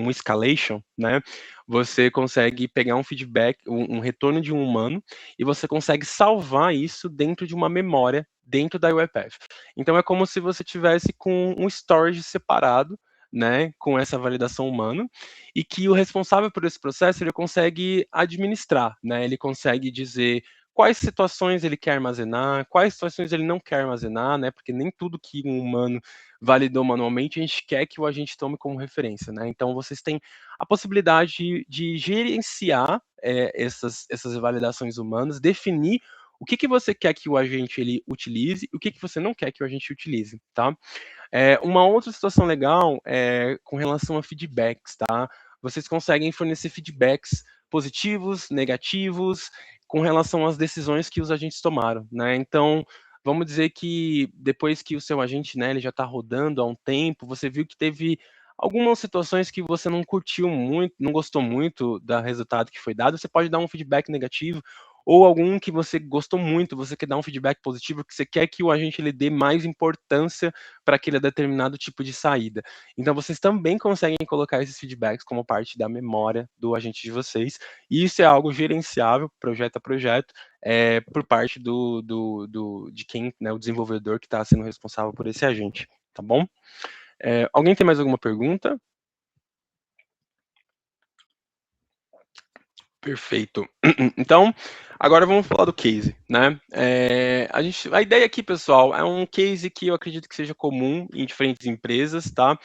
escalation, né, você consegue pegar um feedback, um retorno de um humano, e você consegue salvar isso dentro de uma memória, dentro da UiPath. Então é como se você tivesse com um storage separado, né, com essa validação humana, e que o responsável por esse processo, ele consegue administrar, né, ele consegue dizer quais situações ele quer armazenar, quais situações ele não quer armazenar, né? Porque nem tudo que um humano validou manualmente, a gente quer que o agente tome como referência, né? Então, vocês têm a possibilidade de gerenciar essas validações humanas, definir o que você quer que o agente ele utilize e o que você não quer que o agente utilize, tá? Uma outra situação legal é com relação a feedbacks, tá? Vocês conseguem fornecer feedbacks positivos, negativos, com relação às decisões que os agentes tomaram, né? Então, vamos dizer que depois que o seu agente, né, ele já está rodando há um tempo, você viu que teve algumas situações que você não curtiu muito, não gostou muito do resultado que foi dado, você pode dar um feedback negativo, ou algum que você gostou muito, você quer dar um feedback positivo, que você quer que o agente ele dê mais importância para aquele determinado tipo de saída. Então, vocês também conseguem colocar esses feedbacks como parte da memória do agente de vocês, e isso é algo gerenciável, projeto a projeto, por parte de quem, né, o desenvolvedor que está sendo responsável por esse agente, tá bom? Alguém tem mais alguma pergunta? Perfeito. Então, agora vamos falar do case, né? A ideia aqui, pessoal, é um case que eu acredito que seja comum em diferentes empresas, tá?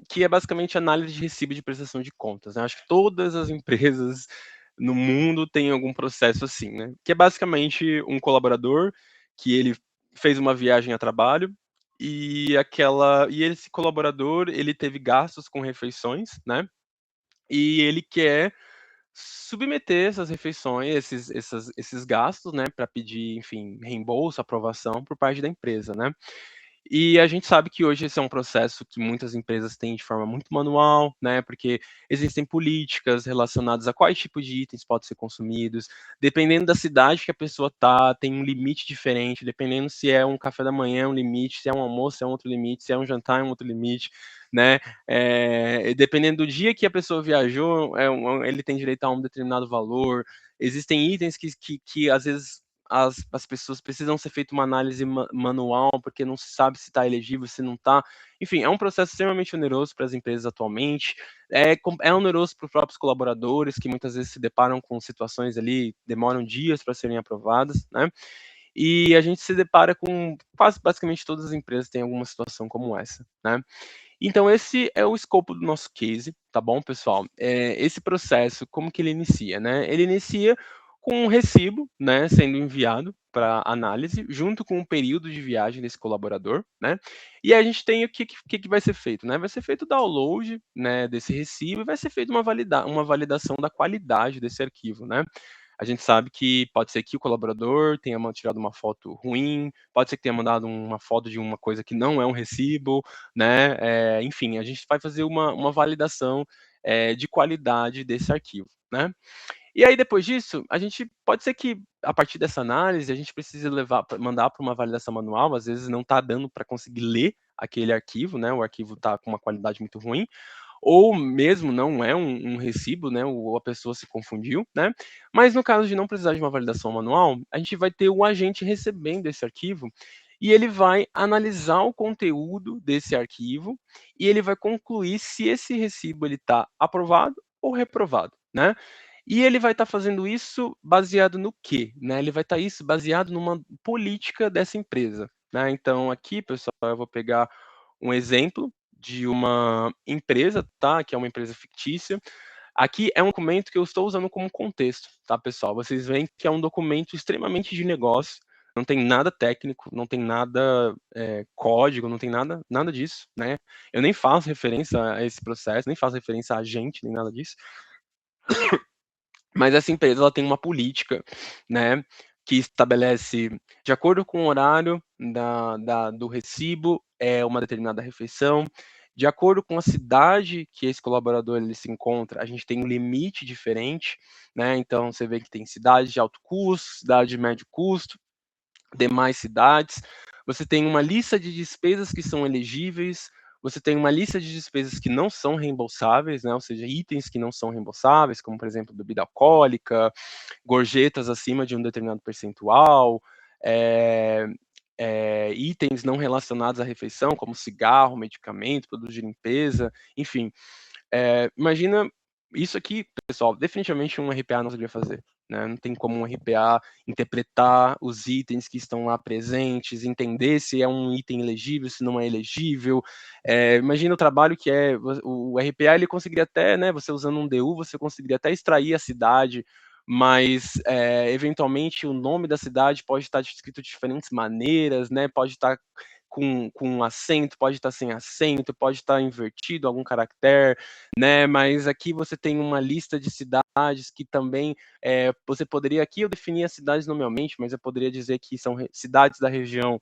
Que é basicamente análise de recibo de prestação de contas, né? Acho que todas as empresas no mundo têm algum processo assim, né? Que é basicamente um colaborador que ele fez uma viagem a trabalho e esse colaborador ele teve gastos com refeições, né? E ele quer submeter essas refeições, esses gastos, né, para pedir, enfim, reembolso, aprovação por parte da empresa, né? E a gente sabe que hoje esse é um processo que muitas empresas têm de forma muito manual, né? Porque existem políticas relacionadas a quais tipos de itens podem ser consumidos, dependendo da cidade que a pessoa tá, tem um limite diferente, dependendo se é um café da manhã, é um limite, se é um almoço, é um outro limite, se é um jantar, é um outro limite, né? Dependendo do dia que a pessoa viajou, ele tem direito a um determinado valor. Existem itens que às vezes as pessoas precisam ser feita uma análise manual, porque não se sabe se está elegível, se não está. Enfim, é um processo extremamente oneroso para as empresas atualmente, é oneroso para os próprios colaboradores, que muitas vezes se deparam com situações ali, demoram dias para serem aprovadas, né? E a gente se depara com quase basicamente todas as empresas têm alguma situação como essa, né? Então, esse é o escopo do nosso case, tá bom, pessoal? Esse processo, como que ele inicia, né? Ele inicia com um recibo, né, sendo enviado para análise, junto com o período de viagem desse colaborador, né? E a gente tem o que vai ser feito, né? Vai ser feito o download, né, desse recibo e vai ser feita uma validação da qualidade desse arquivo, né? A gente sabe que pode ser que o colaborador tenha tirado uma foto ruim, pode ser que tenha mandado uma foto de uma coisa que não é um recibo, né? Enfim, a gente vai fazer uma validação de qualidade desse arquivo, né? E aí, depois disso, a gente pode ser que, a partir dessa análise, a gente precise mandar para uma validação manual, às vezes não está dando para conseguir ler aquele arquivo, né? O arquivo está com uma qualidade muito ruim, ou mesmo não é um recibo, né? Ou a pessoa se confundiu, né? Mas no caso de não precisar de uma validação manual, a gente vai ter o agente recebendo esse arquivo e ele vai analisar o conteúdo desse arquivo e ele vai concluir se esse recibo ele está aprovado ou reprovado, né? E ele vai estar fazendo isso baseado no quê? Né? Ele vai estar isso baseado numa política dessa empresa, né? Então aqui, pessoal, eu vou pegar um exemplo de uma empresa, tá? Que é uma empresa fictícia. Aqui é um documento que eu estou usando como contexto, tá, pessoal? Vocês veem que é um documento extremamente de negócio, não tem nada técnico, não tem nada código, não tem nada disso, né? Eu nem faço referência a esse processo, nem faço referência a gente, nem nada disso. Mas essa empresa ela tem uma política, né, que estabelece, de acordo com o horário do recibo, uma determinada refeição, de acordo com a cidade que esse colaborador ele se encontra, a gente tem um limite diferente, né? Então você vê que tem cidades de alto custo, cidade de médio custo, demais cidades. Você tem uma lista de despesas que são elegíveis, você tem uma lista de despesas que não são reembolsáveis, né? Ou seja, itens que não são reembolsáveis, como por exemplo bebida alcoólica, gorjetas acima de um determinado percentual, itens não relacionados à refeição, como cigarro, medicamento, produtos de limpeza, enfim. Imagina isso aqui, pessoal, definitivamente um RPA não deveria fazer, né? Não tem como um RPA interpretar os itens que estão lá presentes, entender se é um item elegível, se não é elegível. Imagina o trabalho que é o RPA, ele conseguiria até, né, você usando um DU, você conseguiria até extrair a cidade, mas eventualmente o nome da cidade pode estar escrito de diferentes maneiras, né? Pode estar com acento, pode estar sem acento, pode estar invertido algum caractere, né? Mas aqui você tem uma lista de cidades que também você poderia, aqui eu defini as cidades nomealmente, mas eu poderia dizer que são cidades da região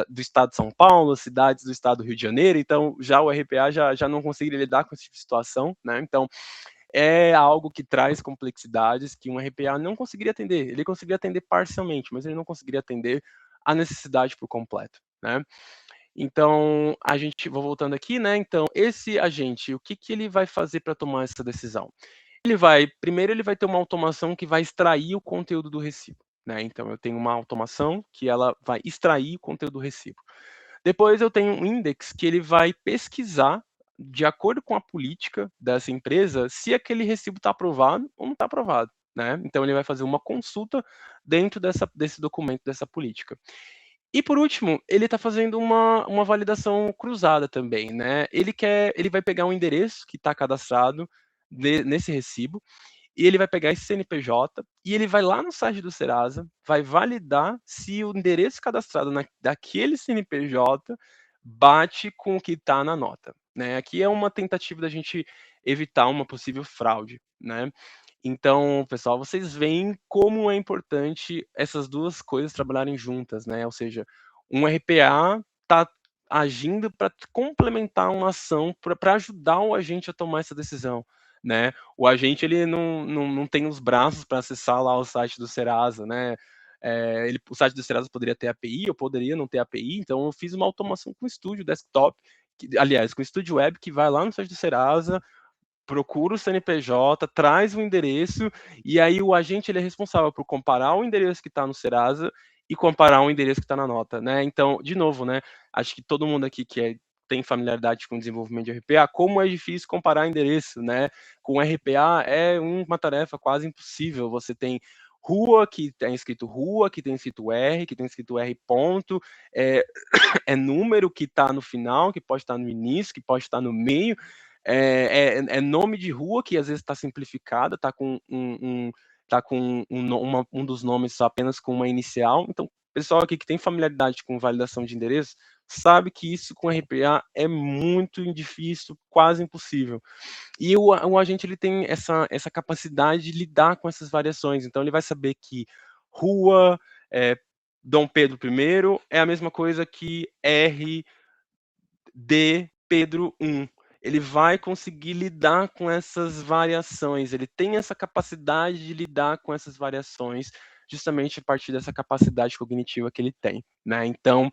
do estado de São Paulo, cidades do estado do Rio de Janeiro, então já o RPA já não conseguiria lidar com essa tipo de situação, né? Então é algo que traz complexidades que um RPA não conseguiria atender. Ele conseguiria atender parcialmente, mas ele não conseguiria atender a necessidade por completo, né? Então, vou voltando aqui, né? Então, esse agente, o que ele vai fazer para tomar essa decisão? Primeiro ele vai ter uma automação que vai extrair o conteúdo do recibo, né? Então, eu tenho uma automação que ela vai extrair o conteúdo do recibo. Depois eu tenho um index que ele vai pesquisar, de acordo com a política dessa empresa, se aquele recibo está aprovado ou não está aprovado, né? Então ele vai fazer uma consulta dentro desse documento, dessa política. E por último, ele está fazendo uma validação cruzada também, né? Ele vai pegar um endereço que está cadastrado nesse recibo, e ele vai pegar esse CNPJ e ele vai lá no site do Serasa, vai validar se o endereço cadastrado daquele CNPJ bate com o que está na nota, né? Aqui é uma tentativa da gente evitar uma possível fraude, né? Então, pessoal, vocês veem como é importante essas duas coisas trabalharem juntas, né? Ou seja, um RPA está agindo para complementar uma ação para ajudar o agente a tomar essa decisão, né? O agente ele não tem os braços para acessar lá o site do Serasa, né? O site do Serasa poderia ter API, ou poderia não ter API, então eu fiz uma automação com o Studio Desktop, aliás, com o Studio Web, que vai lá no site do Serasa, procura o CNPJ, traz o endereço, e aí o agente ele é responsável por comparar o endereço que está no Serasa e comparar o endereço que está na nota, né? Então, de novo, né? Acho que todo mundo aqui que tem familiaridade com o desenvolvimento de RPA, como é difícil comparar endereço, né? Com RPA é uma tarefa quase impossível. Você tem rua, que tem escrito rua, que tem escrito R, que tem escrito R ponto, é número que está no final, que pode estar no início, que pode estar no meio, é nome de rua, que às vezes está simplificada, está com um dos nomes apenas com uma inicial. Então, pessoal aqui que tem familiaridade com validação de endereço, sabe que isso com RPA é muito difícil, quase impossível. E o agente ele tem essa capacidade de lidar com essas variações. Então, ele vai saber que rua, Dom Pedro I é a mesma coisa que R de Pedro I. Ele vai conseguir lidar com essas variações, ele tem essa capacidade de lidar com essas variações, justamente a partir dessa capacidade cognitiva que ele tem, né? Então,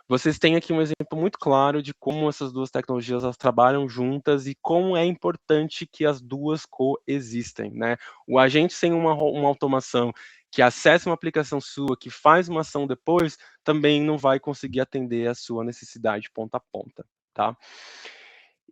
vocês têm aqui um exemplo muito claro de como essas duas tecnologias elas trabalham juntas e como é importante que as duas coexistem, né? O agente sem uma automação que acessa uma aplicação sua, que faz uma ação depois, também não vai conseguir atender a sua necessidade ponta a ponta, tá?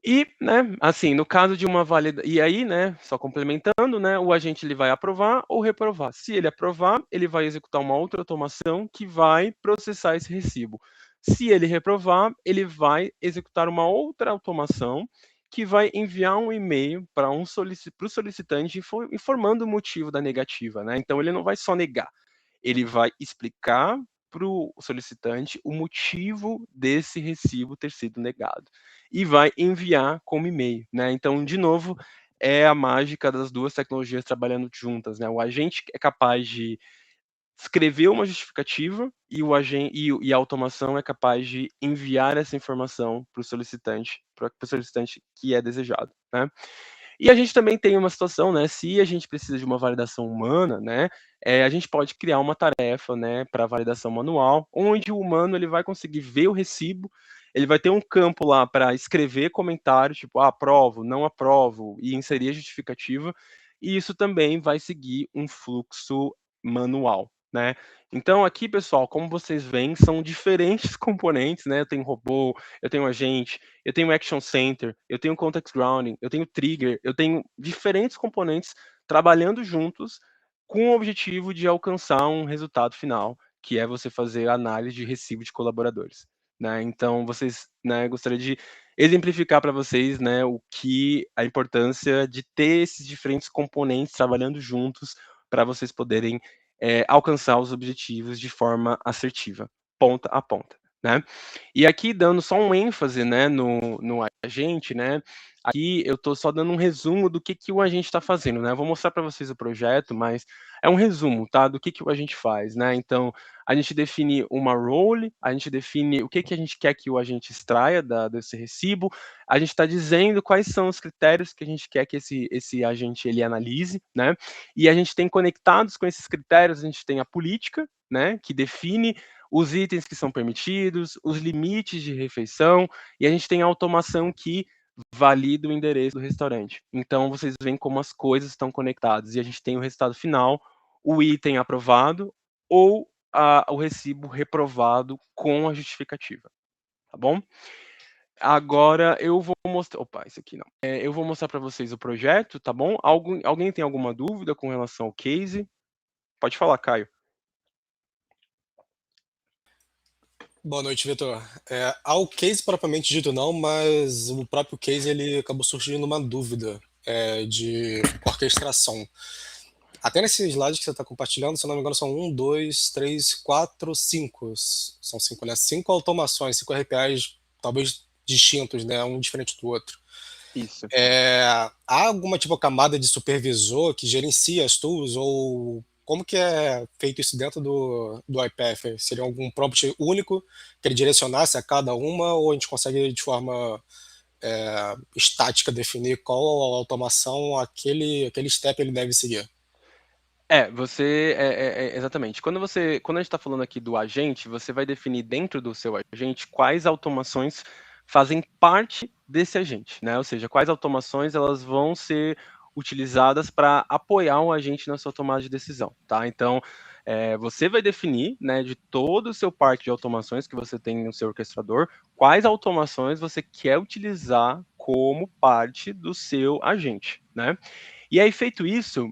E, né, assim, no caso de uma validação, e aí, né, só complementando, né, o agente ele vai aprovar ou reprovar. Se ele aprovar, ele vai executar uma outra automação que vai processar esse recibo. Se ele reprovar, ele vai executar uma outra automação que vai enviar um e-mail para o solicitante informando o motivo da negativa, né? Então ele não vai só negar, ele vai explicar para o solicitante o motivo desse recibo ter sido negado e vai enviar como e-mail, né? Então, de novo, é a mágica das duas tecnologias trabalhando juntas, né? O agente é capaz de escrever uma justificativa e a automação é capaz de enviar essa informação para o solicitante que é desejado, né? E a gente também tem uma situação, né? Se a gente precisa de uma validação humana, né? A gente pode criar uma tarefa, né? Para validação manual, onde o humano ele vai conseguir ver o recibo, ele vai ter um campo lá para escrever comentários, tipo, aprovo, não aprovo, e inserir a justificativa. E isso também vai seguir um fluxo manual, né? Então aqui, pessoal, como vocês veem, são diferentes componentes, né? Eu tenho robô, eu tenho agente, eu tenho Action Center, eu tenho Context Grounding, eu tenho Trigger, eu tenho diferentes componentes trabalhando juntos com o objetivo de alcançar um resultado final, que é você fazer análise de recibo de colaboradores, né? Então, vocês, né, gostaria de exemplificar para vocês, né, a importância de ter esses diferentes componentes trabalhando juntos para vocês poderem alcançar os objetivos de forma assertiva, ponta a ponta, né? E aqui dando só um ênfase, né, no agente, né? Aqui eu estou só dando um resumo do que o agente está fazendo, né? Eu vou mostrar para vocês o projeto, mas é um resumo, tá? Do que o agente faz, né? Então, a gente define uma role, a gente define o que a gente quer que o agente extraia desse recibo, a gente está dizendo quais são os critérios que a gente quer que esse agente ele analise, né? E a gente tem conectados com esses critérios, a gente tem a política, né? Que define os itens que são permitidos, os limites de refeição, e a gente tem a automação que valida o endereço do restaurante. Então, vocês veem como as coisas estão conectadas, e a gente tem o resultado final, o item aprovado, ou o recibo reprovado com a justificativa, tá bom? Agora eu vou mostrar. Opa, esse aqui não. Eu vou mostrar para vocês o projeto, tá bom? Alguém tem alguma dúvida com relação ao case? Pode falar, Caio. Boa noite, Vitor. Ao case propriamente dito não, mas o próprio case ele acabou surgindo uma dúvida de orquestração. Até nesse slide que você está compartilhando, se não me engano, são 1, 2, 3, 4, 5. São 5, né? 5 automações, 5 RPAs, talvez distintos, né? Um diferente do outro. Isso. Há alguma tipo camada de supervisor que gerencia as tools, ou como que é feito isso dentro do YPF? Seria algum prompt único que ele direcionasse a cada uma, ou a gente consegue de forma estática definir qual automação aquele step ele deve seguir? Exatamente. Quando a gente está falando aqui do agente, você vai definir dentro do seu agente quais automações fazem parte desse agente, né? Ou seja, quais automações elas vão ser utilizadas para apoiar o agente na sua tomada de decisão, tá? Então, você vai definir, né, de todo o seu parque de automações que você tem no seu orquestrador, quais automações você quer utilizar como parte do seu agente, né? E aí, feito isso,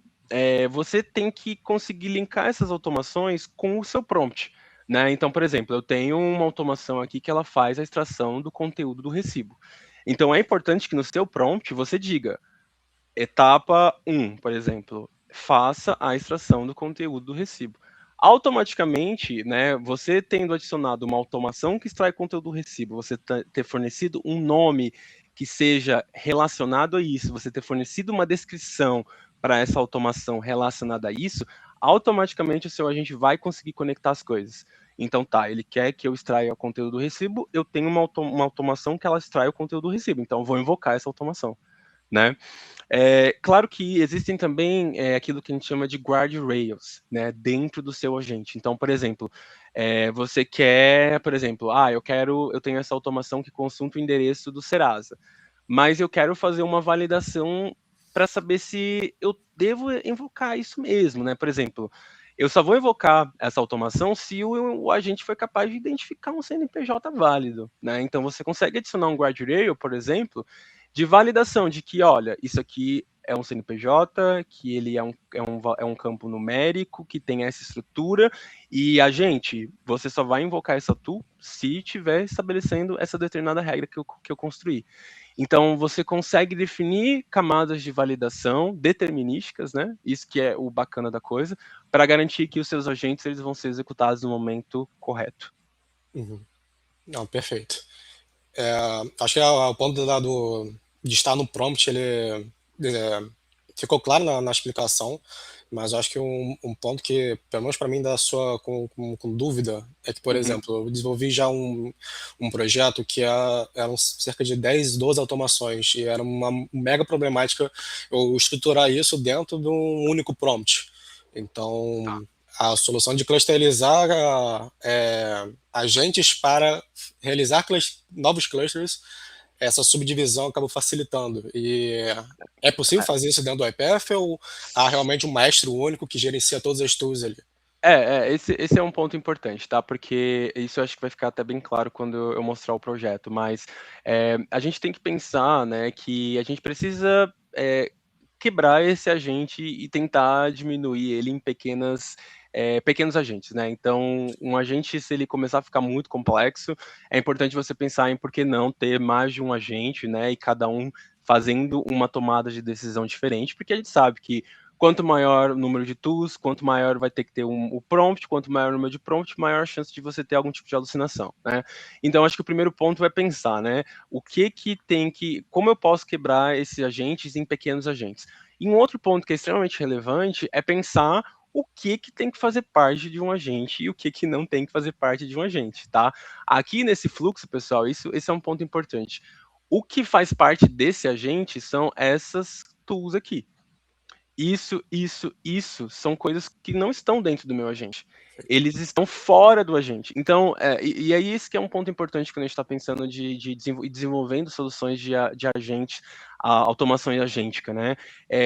você tem que conseguir linkar essas automações com o seu prompt, né? Então, por exemplo, eu tenho uma automação aqui que ela faz a extração do conteúdo do recibo. Então, é importante que no seu prompt você diga, etapa 1, por exemplo, faça a extração do conteúdo do recibo. Automaticamente, né, você tendo adicionado uma automação que extrai conteúdo do recibo, você ter fornecido um nome que seja relacionado a isso, você ter fornecido uma descrição para essa automação relacionada a isso, automaticamente o seu agente vai conseguir conectar as coisas. Então tá, ele quer que eu extraia o conteúdo do recibo, eu tenho uma automação que ela extrai o conteúdo do recibo, então eu vou invocar essa automação, né? Claro que existem também aquilo que a gente chama de guardrails, né, dentro do seu agente. Então, por exemplo, você quer, por exemplo, eu tenho essa automação que consulta o endereço do Serasa, mas eu quero fazer uma validação para saber se eu devo invocar isso mesmo, né? Por exemplo, eu só vou invocar essa automação se o agente foi capaz de identificar um CNPJ válido, né? Então, você consegue adicionar um guardrail, por exemplo, de validação de que, olha, isso aqui é um CNPJ, que ele é um campo numérico, que tem essa estrutura, e você só vai invocar essa tool se estiver estabelecendo essa determinada regra que eu construí. Então, você consegue definir camadas de validação determinísticas, né? Isso que é o bacana da coisa, para garantir que os seus agentes eles vão ser executados no momento correto. Uhum. Não, perfeito. Acho que o ponto de estar no prompt, ele ficou claro na explicação, mas eu acho que um ponto que, pelo menos para mim, dá só com dúvida, é que, por exemplo, eu desenvolvi já um projeto que eram cerca de 10, 12 automações, e era uma mega problemática eu estruturar isso dentro de um único prompt. Então, a solução de clusterizar agentes para realizar novos clusters, essa subdivisão acaba facilitando. E é possível fazer isso dentro do YPF, ou há realmente um maestro único que gerencia todas as tools ali? Esse é um ponto importante, tá? Porque isso eu acho que vai ficar até bem claro quando eu mostrar o projeto, mas a gente tem que pensar, né, que a gente precisa quebrar esse agente e tentar diminuir ele em pequenos agentes, né? Então, um agente, se ele começar a ficar muito complexo, é importante você pensar em por que não ter mais de um agente, né? E cada um fazendo uma tomada de decisão diferente, porque a gente sabe que quanto maior o número de tools, quanto maior vai ter que ter o prompt, quanto maior o número de prompt, maior a chance de você ter algum tipo de alucinação, né? Então, acho que o primeiro ponto é pensar, né? Como eu posso quebrar esses agentes em pequenos agentes? E um outro ponto que é extremamente relevante é pensar o que tem que fazer parte de um agente e o que não tem que fazer parte de um agente, tá? Aqui nesse fluxo, pessoal, esse é um ponto importante. O que faz parte desse agente são essas tools aqui. Isso são coisas que não estão dentro do meu agente. Eles estão fora do agente. Então, e aí esse que é um ponto importante quando a gente está pensando de desenvolvendo soluções de agentes, a automação agêntica, né?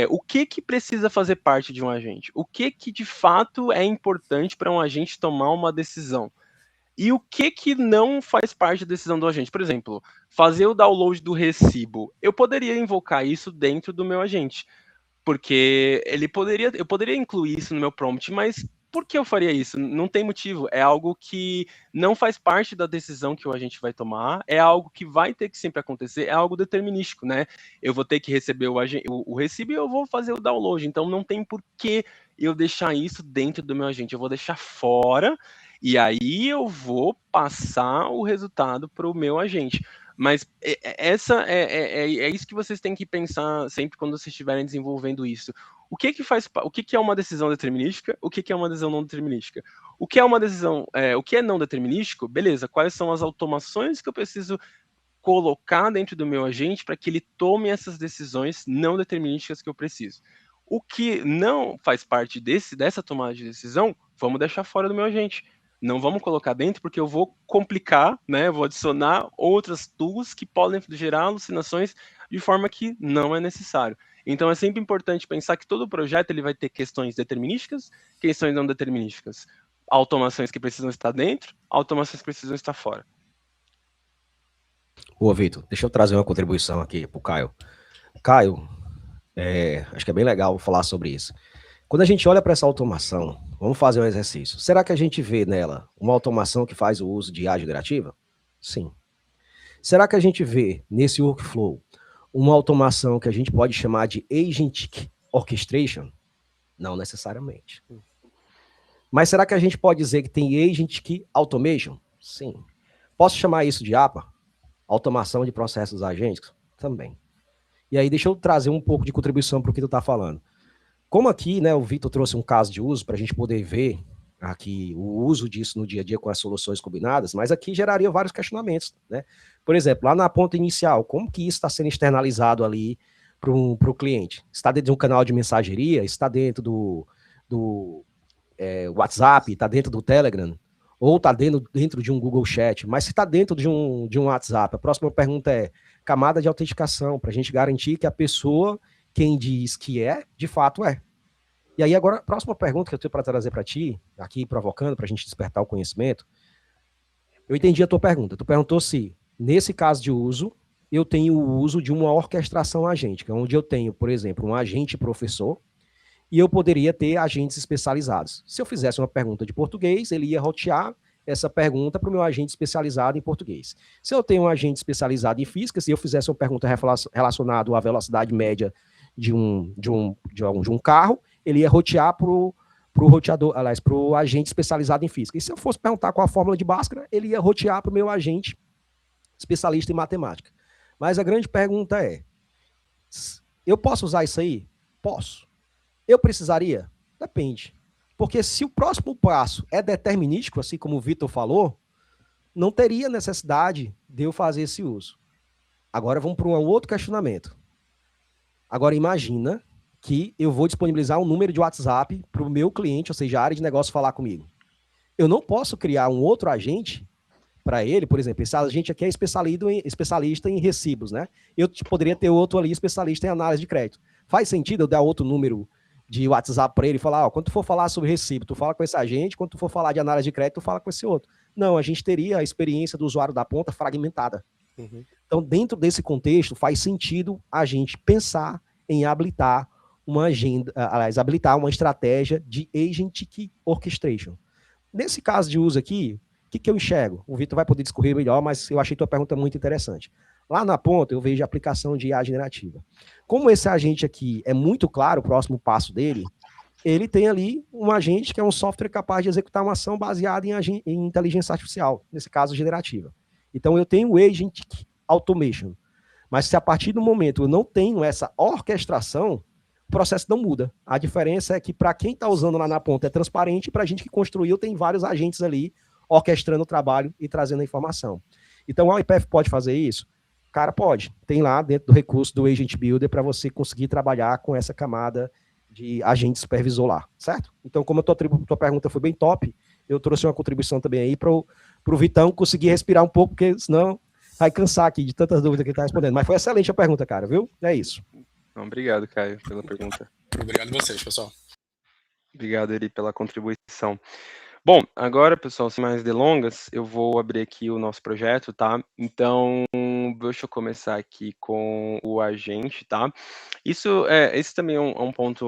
O que precisa fazer parte de um agente? O que de fato é importante para um agente tomar uma decisão? E o que não faz parte da decisão do agente? Por exemplo, fazer o download do recibo. Eu poderia invocar isso dentro do meu agente. Porque eu poderia incluir isso no meu prompt, mas por que eu faria isso? Não tem motivo. É algo que não faz parte da decisão que o agente vai tomar, é algo que vai ter que sempre acontecer, é algo determinístico, né? Eu vou ter que receber o recibo e eu vou fazer o download. Então não tem por que eu deixar isso dentro do meu agente. Eu vou deixar fora e aí eu vou passar o resultado para o meu agente. Mas é isso que vocês têm que pensar sempre quando vocês estiverem desenvolvendo isso. O que é uma decisão determinística? O que é uma decisão não determinística? O que é uma decisão, o que é não determinístico? Beleza, quais são as automações que eu preciso colocar dentro do meu agente para que ele tome essas decisões não determinísticas que eu preciso? O que não faz parte dessa tomada de decisão, vamos deixar fora do meu agente. Não vamos colocar dentro, porque eu vou complicar, né? Vou adicionar outras tools que podem gerar alucinações de forma que não é necessário. Então, é sempre importante pensar que todo projeto ele vai ter questões determinísticas, questões não determinísticas. Automações que precisam estar dentro, automações que precisam estar fora. Ô, Vitor, deixa eu trazer uma contribuição aqui para o Caio. Caio, acho que é bem legal falar sobre isso. Quando a gente olha para essa automação, vamos fazer um exercício. Será que a gente vê nela uma automação que faz o uso de IA generativa? Sim. Será que a gente vê nesse workflow uma automação que a gente pode chamar de Agentic Orchestration? Não necessariamente. Mas será que a gente pode dizer que tem Agentic Automation? Sim. Posso chamar isso de APA? Automação de processos agênticos? Também. E aí deixa eu trazer um pouco de contribuição para o que tu está falando. Como aqui, né, o Vitor trouxe um caso de uso para a gente poder ver aqui o uso disso no dia a dia com as soluções combinadas, mas aqui geraria vários questionamentos, né? Por exemplo, lá na ponta inicial, como que isso está sendo externalizado ali para o cliente? Está dentro de um canal de mensageria? Está dentro do WhatsApp? Está dentro do Telegram? Ou está dentro de um Google Chat? Mas se está dentro de um WhatsApp, a próxima pergunta é camada de autenticação, para a gente garantir que a pessoa, quem diz que de fato é. E aí agora, a próxima pergunta que eu tenho para trazer para ti, aqui provocando, para a gente despertar o conhecimento, eu entendi a tua pergunta. Tu perguntou se, nesse caso de uso, eu tenho o uso de uma orquestração agêntica, onde eu tenho, por exemplo, um agente professor, e eu poderia ter agentes especializados. Se eu fizesse uma pergunta de português, ele ia rotear essa pergunta para o meu agente especializado em português. Se eu tenho um agente especializado em física, se eu fizesse uma pergunta relacionada à velocidade média de um carro, ele ia rotear para o agente especializado em física. E se eu fosse perguntar qual a fórmula de Bhaskara, ele ia rotear para o meu agente especialista em matemática. Mas a grande pergunta é, eu posso usar isso aí? Posso. Eu precisaria? Depende. Porque se o próximo passo é determinístico, assim como o Vitor falou, não teria necessidade de eu fazer esse uso. Agora vamos para um outro questionamento. Agora imagina que eu vou disponibilizar um número de WhatsApp para o meu cliente, ou seja, a área de negócio falar comigo. Eu não posso criar um outro agente para ele, por exemplo, esse agente aqui é especialista em recibos, né? Eu poderia ter outro ali especialista em análise de crédito. Faz sentido eu dar outro número de WhatsApp para ele e falar, quando tu for falar sobre recibo, tu fala com esse agente, quando tu for falar de análise de crédito, tu fala com esse outro. Não, a gente teria a experiência do usuário da ponta fragmentada. Uhum. Então, dentro desse contexto, faz sentido a gente pensar em habilitar uma agenda, aliás, habilitar uma estratégia de agentic orchestration. Nesse caso de uso aqui, o que eu enxergo? O Vitor vai poder discorrer melhor, mas eu achei tua pergunta muito interessante. Lá na ponta, eu vejo a aplicação de IA generativa. Como esse agente aqui é muito claro, o próximo passo dele, ele tem ali um agente que é um software capaz de executar uma ação baseada em inteligência artificial, nesse caso generativa. Então, eu tenho o Agentic Automation. Mas se a partir do momento eu não tenho essa orquestração, o processo não muda. A diferença é que para quem está usando lá na ponta é transparente, e para a gente que construiu tem vários agentes ali orquestrando o trabalho e trazendo a informação. Então, a IPF pode fazer isso? Cara, pode. Tem lá dentro do recurso do Agent Builder para você conseguir trabalhar com essa camada de agente supervisor lá, certo? Então, como a tua pergunta foi bem top, eu trouxe uma contribuição também aí para o Vitão conseguir respirar um pouco, porque senão vai cansar aqui de tantas dúvidas que ele está respondendo. Mas foi excelente a pergunta, cara, viu? É isso. Obrigado, Caio, pela pergunta. Obrigado a vocês, pessoal. Obrigado, Eri, pela contribuição. Bom, agora, pessoal, sem mais delongas, eu vou abrir aqui o nosso projeto, tá? Então, deixa eu começar aqui com o agente, tá? Esse também é um ponto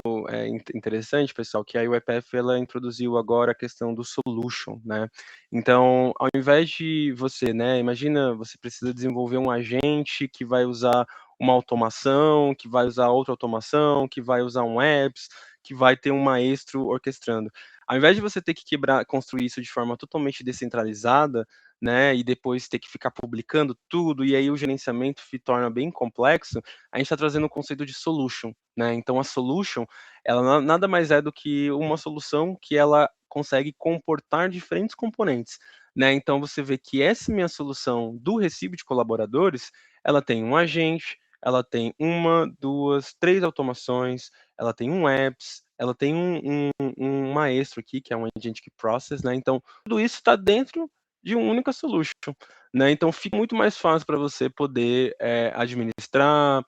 interessante, pessoal, que a UiPath, ela introduziu agora a questão do solution, né? Então, ao invés de você, né, imagina, você precisa desenvolver um agente que vai usar uma automação, que vai usar outra automação, que vai usar um apps, que vai ter um maestro orquestrando. Ao invés de você ter que construir isso de forma totalmente descentralizada, né, e depois ter que ficar publicando tudo, e aí o gerenciamento se torna bem complexo, a gente está trazendo o conceito de solution, né? Então a solution, ela nada mais é do que uma solução que ela consegue comportar diferentes componentes, né? Então você vê que essa minha solução do recibo de colaboradores, ela tem um agente, ela tem uma, duas, três automações, ela tem um apps, ela tem um maestro aqui, que é um agentic process, né? Então, tudo isso está dentro de uma única solution, né? Então, fica muito mais fácil para você poder administrar,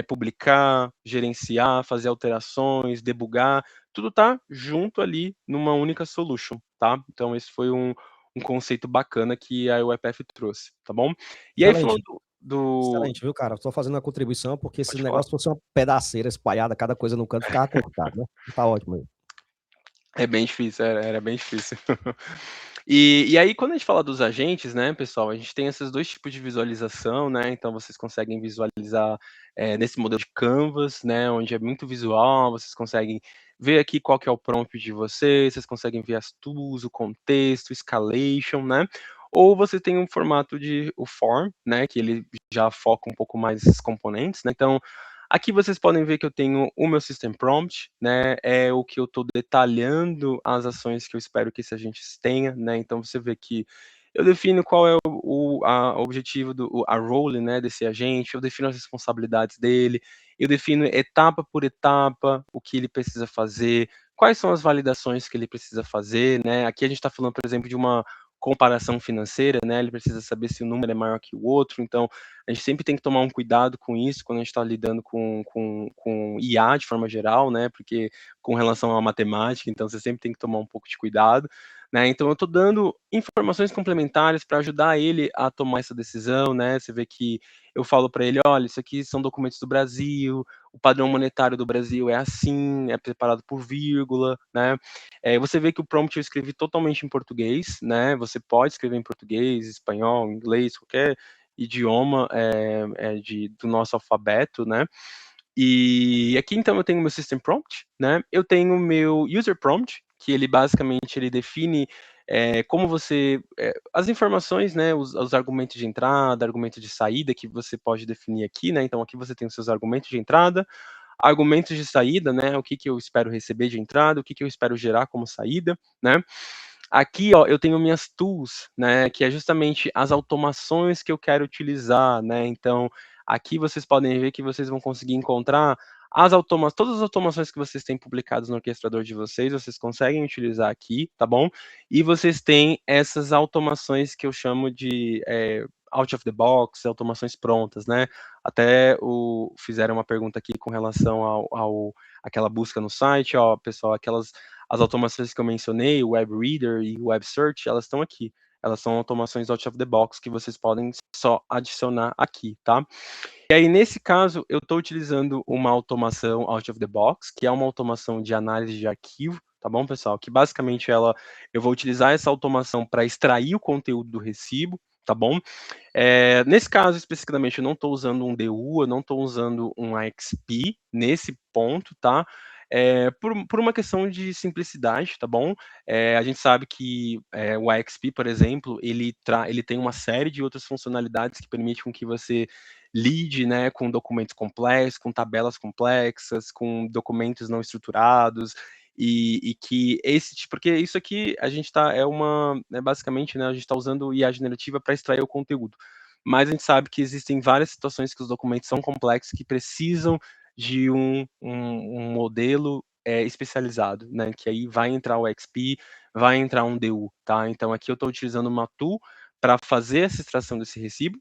publicar, gerenciar, fazer alterações, debugar, tudo tá junto ali numa única solution, tá? Então, esse foi um conceito bacana que a UiPath trouxe, tá bom? E aí, falando Excelente, viu, cara? Estou fazendo a contribuição, porque se o Pode negócio fosse uma pedaceira espalhada, cada coisa no canto, ficava complicado, né? Tá ótimo aí. É bem difícil, era bem difícil. E aí, quando a gente fala dos agentes, né, pessoal, a gente tem esses dois tipos de visualização, né? Então, vocês conseguem visualizar nesse modelo de Canvas, né, onde é muito visual, vocês conseguem ver aqui qual que é o prompt de vocês conseguem ver as tools, o contexto, escalation, né? Ou você tem um formato de o form, né, que ele já foca um pouco mais esses componentes, né? Então, aqui vocês podem ver que eu tenho o meu system prompt, né, é o que eu estou detalhando as ações que eu espero que esse agente tenha, né, então você vê que eu defino qual é o objetivo, a role, né, desse agente, eu defino as responsabilidades dele, eu defino etapa por etapa o que ele precisa fazer, quais são as validações que ele precisa fazer, né, aqui a gente está falando, por exemplo, de uma comparação financeira, né, ele precisa saber se o número é maior que o outro, então a gente sempre tem que tomar um cuidado com isso quando a gente está lidando com IA de forma geral, né? Porque com relação à matemática, então você sempre tem que tomar um pouco de cuidado, né? Então eu estou dando informações complementares para ajudar ele a tomar essa decisão, né? Você vê que eu falo para ele, olha, isso aqui são documentos do Brasil, o padrão monetário do Brasil é assim, é preparado por vírgula, né? Você vê que o prompt eu escrevi totalmente em português, né? Você pode escrever em português, espanhol, inglês, qualquer idioma do nosso alfabeto, né? E aqui então eu tenho o meu system prompt, né? Eu tenho o meu user prompt, que ele basicamente ele define como você as informações, né? Os argumentos de entrada, argumentos de saída que você pode definir aqui, né? Então aqui você tem os seus argumentos de entrada, argumentos de saída, né? O que que eu espero receber de entrada, o que que eu espero gerar como saída, né? Aqui, ó, eu tenho minhas tools, né, que é justamente as automações que eu quero utilizar, né? Então, aqui vocês podem ver que vocês vão conseguir encontrar todas as automações que vocês têm publicadas no orquestrador de vocês conseguem utilizar aqui, tá bom? E vocês têm essas automações que eu chamo de out of the box, automações prontas, né? Até fizeram uma pergunta aqui com relação àquela busca no site, ó, pessoal, as automações que eu mencionei, o Web Reader e o Web Search, elas estão aqui. Elas são automações out of the box que vocês podem só adicionar aqui, tá? E aí, nesse caso, eu estou utilizando uma automação out of the box, que é uma automação de análise de arquivo, tá bom, pessoal? Que basicamente eu vou utilizar essa automação para extrair o conteúdo do recibo, tá bom? Nesse caso, especificamente, eu não estou usando um DU, eu não estou usando um AXP nesse ponto, tá? Por uma questão de simplicidade, tá bom? A gente sabe que o AXP, por exemplo, ele tem uma série de outras funcionalidades que permitem com que você lide, né, com documentos complexos, com tabelas complexas, com documentos não estruturados, e que porque isso aqui a gente basicamente, né, a gente está usando IA generativa para extrair o conteúdo. Mas a gente sabe que existem várias situações que os documentos são complexos, que precisam de um modelo especializado, né? Que aí vai entrar o XP, vai entrar um DU, tá? Então aqui eu estou utilizando uma tool para fazer essa extração desse recibo.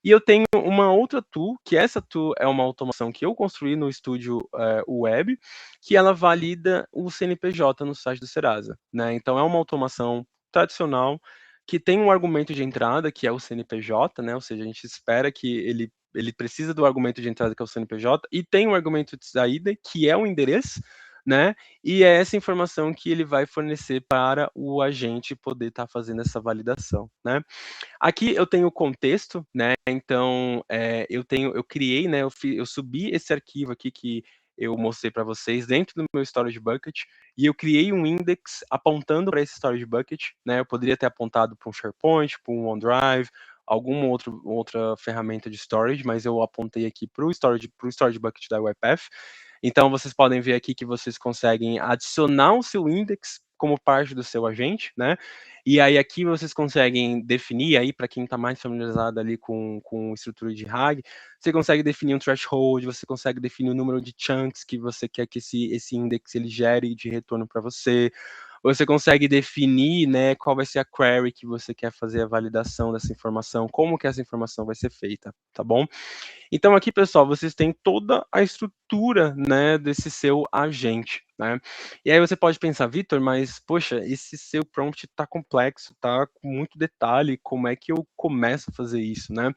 E eu tenho uma outra tool, que essa tool é uma automação que eu construí no estúdio web, que ela valida o CNPJ no site do Serasa, né? Então é uma automação tradicional que tem um argumento de entrada, que é o CNPJ, né? Ou seja, a gente espera que ele precisa do argumento de entrada, que é o CNPJ, e tem um argumento de saída, que é o endereço, né? E é essa informação que ele vai fornecer para o agente poder estar fazendo essa validação, né? Aqui eu tenho o contexto, né? Então eu criei, né? Eu subi esse arquivo aqui que eu mostrei para vocês dentro do meu storage bucket e eu criei um index apontando para esse storage bucket, né? Eu poderia ter apontado para um SharePoint, para um OneDrive, alguma outra ferramenta de storage, mas eu apontei aqui para o storage bucket da UiPath. Então vocês podem ver aqui que vocês conseguem adicionar o seu index como parte do seu agente, né? E aí aqui vocês conseguem definir, aí para quem está mais familiarizado ali com estrutura de RAG, você consegue definir um threshold, você consegue definir o número de chunks que você quer que esse index ele gere de retorno para você. Você consegue definir, né, qual vai ser a query que você quer fazer a validação dessa informação, como que essa informação vai ser feita, tá bom? Então aqui, pessoal, vocês têm toda a estrutura, né, desse seu agente, né? E aí você pode pensar, Vitor, mas, poxa, esse seu prompt está complexo, tá com muito detalhe, como é que eu começo a fazer isso, né?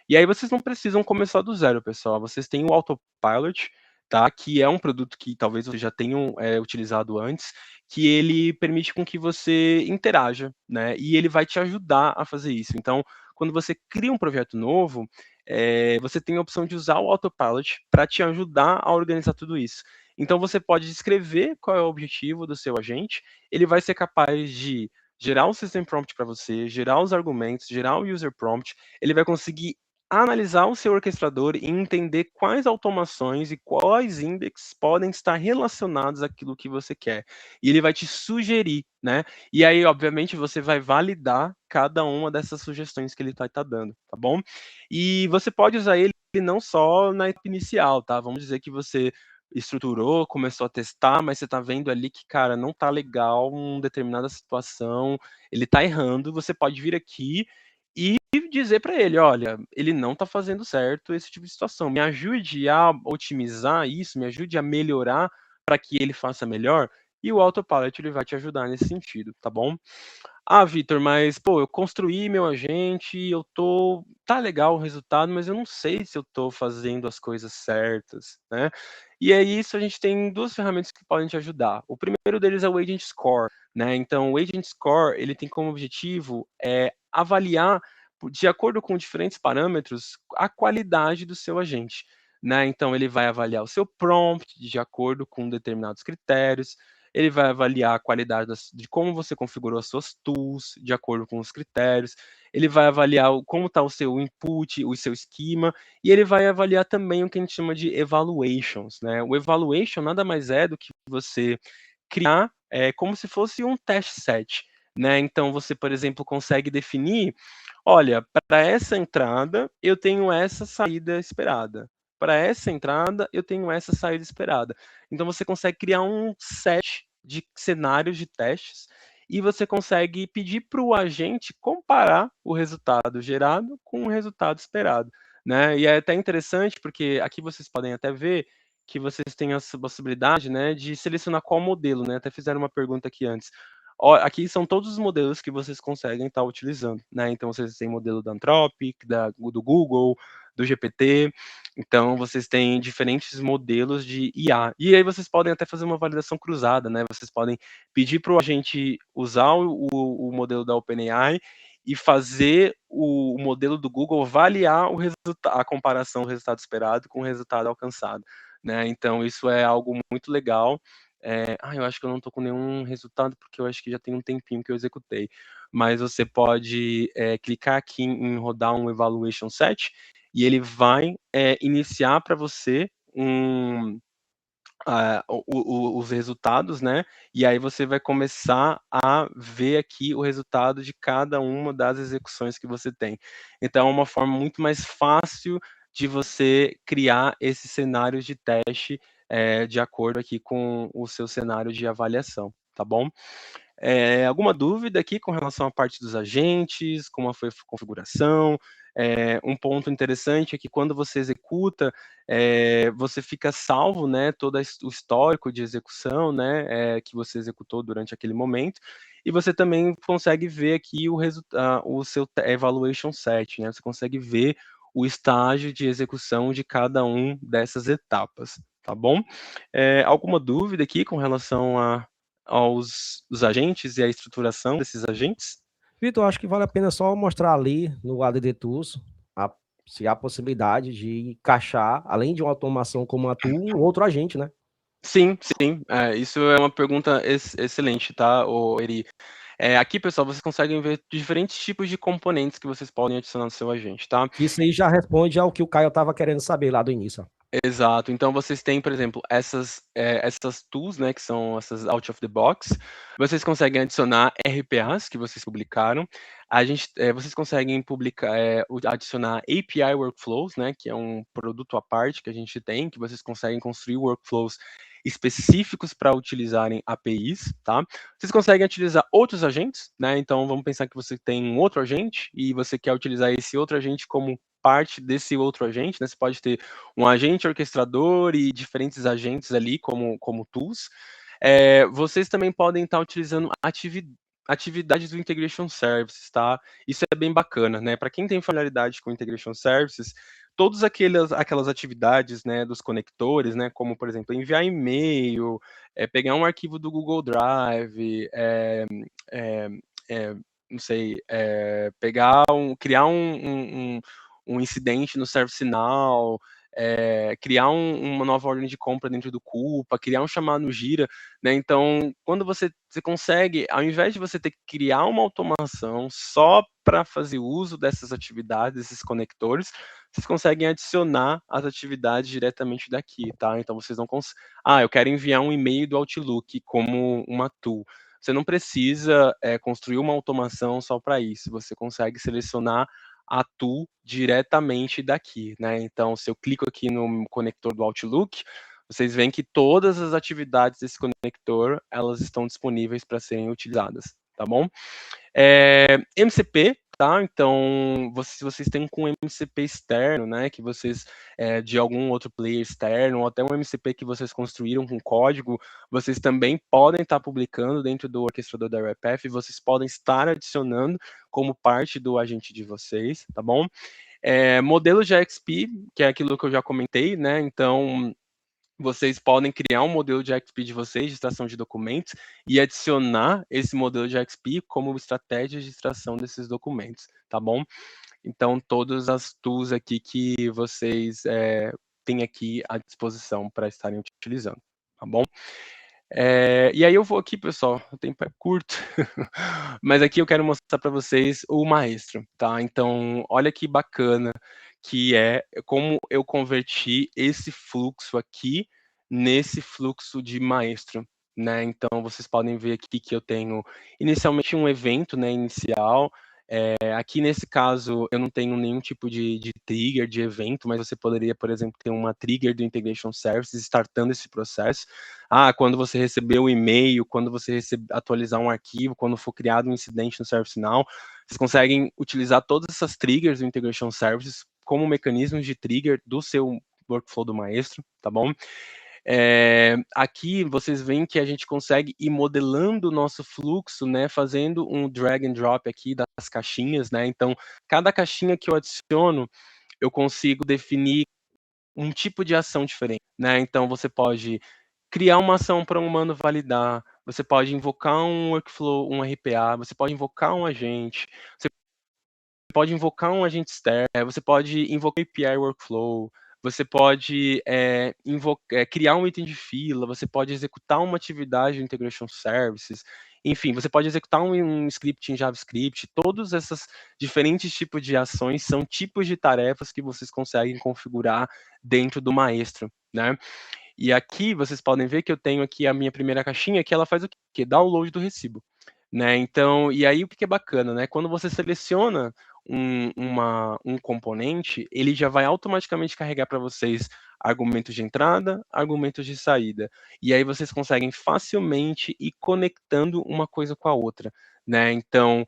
E aí vocês não precisam começar do zero, pessoal. Vocês têm o Autopilot, tá? Que é um produto que talvez vocês já tenham utilizado antes, que ele permite com que você interaja, né? E ele vai te ajudar a fazer isso. Então, quando você cria um projeto novo, você tem a opção de usar o Autopilot para te ajudar a organizar tudo isso. Então você pode descrever qual é o objetivo do seu agente, ele vai ser capaz de gerar um system prompt para você, gerar os argumentos, gerar o user prompt, ele vai conseguir analisar o seu orquestrador e entender quais automações e quais indexes podem estar relacionados àquilo que você quer. E ele vai te sugerir, né? E aí, obviamente, você vai validar cada uma dessas sugestões que ele tá dando, tá bom? E você pode usar ele não só na etapa inicial, tá? Vamos dizer que você estruturou, começou a testar, mas você tá vendo ali que, cara, não tá legal uma determinada situação, ele tá errando, você pode vir aqui e dizer para ele, olha, ele não tá fazendo certo esse tipo de situação, me ajude a otimizar isso, me ajude a melhorar para que ele faça melhor, e o Autopilot ele vai te ajudar nesse sentido, tá bom? Ah, Vitor, mas pô, eu construí meu agente, tá legal o resultado, mas eu não sei se eu tô fazendo as coisas certas, né? E é isso, a gente tem duas ferramentas que podem te ajudar. O primeiro deles é o Agent Score, né? Então, o Agent Score, ele tem como objetivo avaliar, de acordo com diferentes parâmetros, a qualidade do seu agente, né? Então, ele vai avaliar o seu prompt de acordo com determinados critérios, ele vai avaliar a qualidade de como você configurou as suas tools, de acordo com os critérios, ele vai avaliar como está o seu input, o seu esquema, e ele vai avaliar também o que a gente chama de evaluations, né? O evaluation nada mais é do que você criar como se fosse um test set, né? Então você, por exemplo, consegue definir, olha, para essa entrada eu tenho essa saída esperada. Para essa entrada eu tenho essa saída esperada. Então você consegue criar um set de cenários de testes e você consegue pedir para o agente comparar o resultado gerado com o resultado esperado, né? E é até interessante porque aqui vocês podem até ver que vocês têm essa possibilidade, né, de selecionar qual modelo, né? Até fizeram uma pergunta aqui antes. aqui são todos os modelos que vocês conseguem estar utilizando, né? Então, vocês têm modelo da Anthropic, do Google, do GPT, então vocês têm diferentes modelos de IA. E aí vocês podem até fazer uma validação cruzada, né? Vocês podem pedir para o agente usar o modelo da OpenAI e fazer o modelo do Google avaliar a comparação do resultado esperado com o resultado alcançado, né? Então, isso é algo muito legal. Eu acho que eu não estou com nenhum resultado, porque eu acho que já tem um tempinho que eu executei. Mas você pode clicar aqui em rodar um Evaluation Set, e ele vai iniciar para você os resultados, né? E aí você vai começar a ver aqui o resultado de cada uma das execuções que você tem. Então, é uma forma muito mais fácil de você criar esses cenários de teste de acordo aqui com o seu cenário de avaliação, tá bom? Alguma dúvida aqui com relação à parte dos agentes, como foi a configuração? Um ponto interessante é que quando você executa, você fica salvo, né, todo o histórico de execução, né, que você executou durante aquele momento, e você também consegue ver aqui o seu evaluation set, né, você consegue ver o estágio de execução de cada um dessas etapas, tá bom? Alguma dúvida aqui com relação aos agentes e a estruturação desses agentes? Vitor, acho que vale a pena só mostrar ali no ADD Tools se há possibilidade de encaixar, além de uma automação como a tua, um outro agente, né? Sim, isso é uma pergunta excelente, tá, Eri? Aqui, pessoal, vocês conseguem ver diferentes tipos de componentes que vocês podem adicionar no seu agente, tá? Isso aí já responde ao que o Caio estava querendo saber lá do início. Exato. Então, vocês têm, por exemplo, essas tools, né, que são essas out of the box. Vocês conseguem adicionar RPAs que vocês publicaram. Vocês conseguem adicionar API Workflows, né, que é um produto à parte que a gente tem, que vocês conseguem construir workflows específicos para utilizarem APIs, tá? Vocês conseguem utilizar outros agentes, né? Então, vamos pensar que você tem um outro agente e você quer utilizar esse outro agente como parte desse outro agente, né? Você pode ter um agente orquestrador e diferentes agentes ali como tools. Vocês também podem estar utilizando atividades do Integration Services, tá? Isso é bem bacana, né? Para quem tem familiaridade com Integration Services, todas aquelas atividades, né, dos conectores, né, como, por exemplo, enviar e-mail, pegar um arquivo do Google Drive, não sei, criar um incidente no ServiceNow, criar uma nova ordem de compra dentro do Coupa, criar um chamado no Gira, né? Então, quando você consegue, ao invés de você ter que criar uma automação só para fazer uso dessas atividades, desses conectores, vocês conseguem adicionar as atividades diretamente daqui, tá? Então, vocês não conseguem... eu quero enviar um e-mail do Outlook como uma tool. Você não precisa construir uma automação só para isso. Você consegue selecionar a tool diretamente daqui, né? Então, se eu clico aqui no conector do Outlook, vocês veem que todas as atividades desse conector, elas estão disponíveis para serem utilizadas, tá bom? MCP, tá? Então, se vocês têm com MCP externo, né, que vocês, de algum outro player externo, ou até um MCP que vocês construíram com código, vocês também podem estar publicando dentro do orquestrador da RepF, vocês podem estar adicionando como parte do agente de vocês, tá bom? Modelo de XP, que é aquilo que eu já comentei, né? Então, vocês podem criar um modelo de XP de vocês, de extração de documentos, e adicionar esse modelo de XP como estratégia de extração desses documentos, tá bom? Então, todas as tools aqui que vocês têm aqui à disposição para estarem utilizando, tá bom? E aí eu vou aqui, pessoal, o tempo é curto, mas aqui eu quero mostrar para vocês o Maestro, tá? Então, olha que bacana que é como eu converti esse fluxo aqui nesse fluxo de Maestro, né? Então, vocês podem ver aqui que eu tenho inicialmente um evento, né, inicial. Aqui nesse caso eu não tenho nenhum tipo de trigger de evento, mas você poderia, por exemplo, ter uma trigger do Integration Services startando esse processo. Quando você receber o e-mail, quando você atualizar um arquivo, quando for criado um incidente no ServiceNow, vocês conseguem utilizar todas essas triggers do Integration Services como mecanismos de trigger do seu workflow do Maestro, tá bom? Aqui vocês veem que a gente consegue ir modelando o nosso fluxo, né, fazendo um drag and drop aqui das caixinhas, né? Então, cada caixinha que eu adiciono, eu consigo definir um tipo de ação diferente, né? Então, você pode criar uma ação para um humano validar, você pode invocar um workflow, um RPA, você pode invocar um agente, você pode invocar um agente externo, você pode invocar API workflow, você pode criar um item de fila, você pode executar uma atividade de integration services, enfim, você pode executar um script em JavaScript. Todos esses diferentes tipos de ações são tipos de tarefas que vocês conseguem configurar dentro do Maestro, né? E aqui vocês podem ver que eu tenho aqui a minha primeira caixinha, que ela faz o quê? Download do recibo, né? Então, e aí o que é bacana, né? Quando você seleciona um componente, ele já vai automaticamente carregar para vocês argumentos de entrada, argumentos de saída. E aí vocês conseguem facilmente ir conectando uma coisa com a outra, né? Então,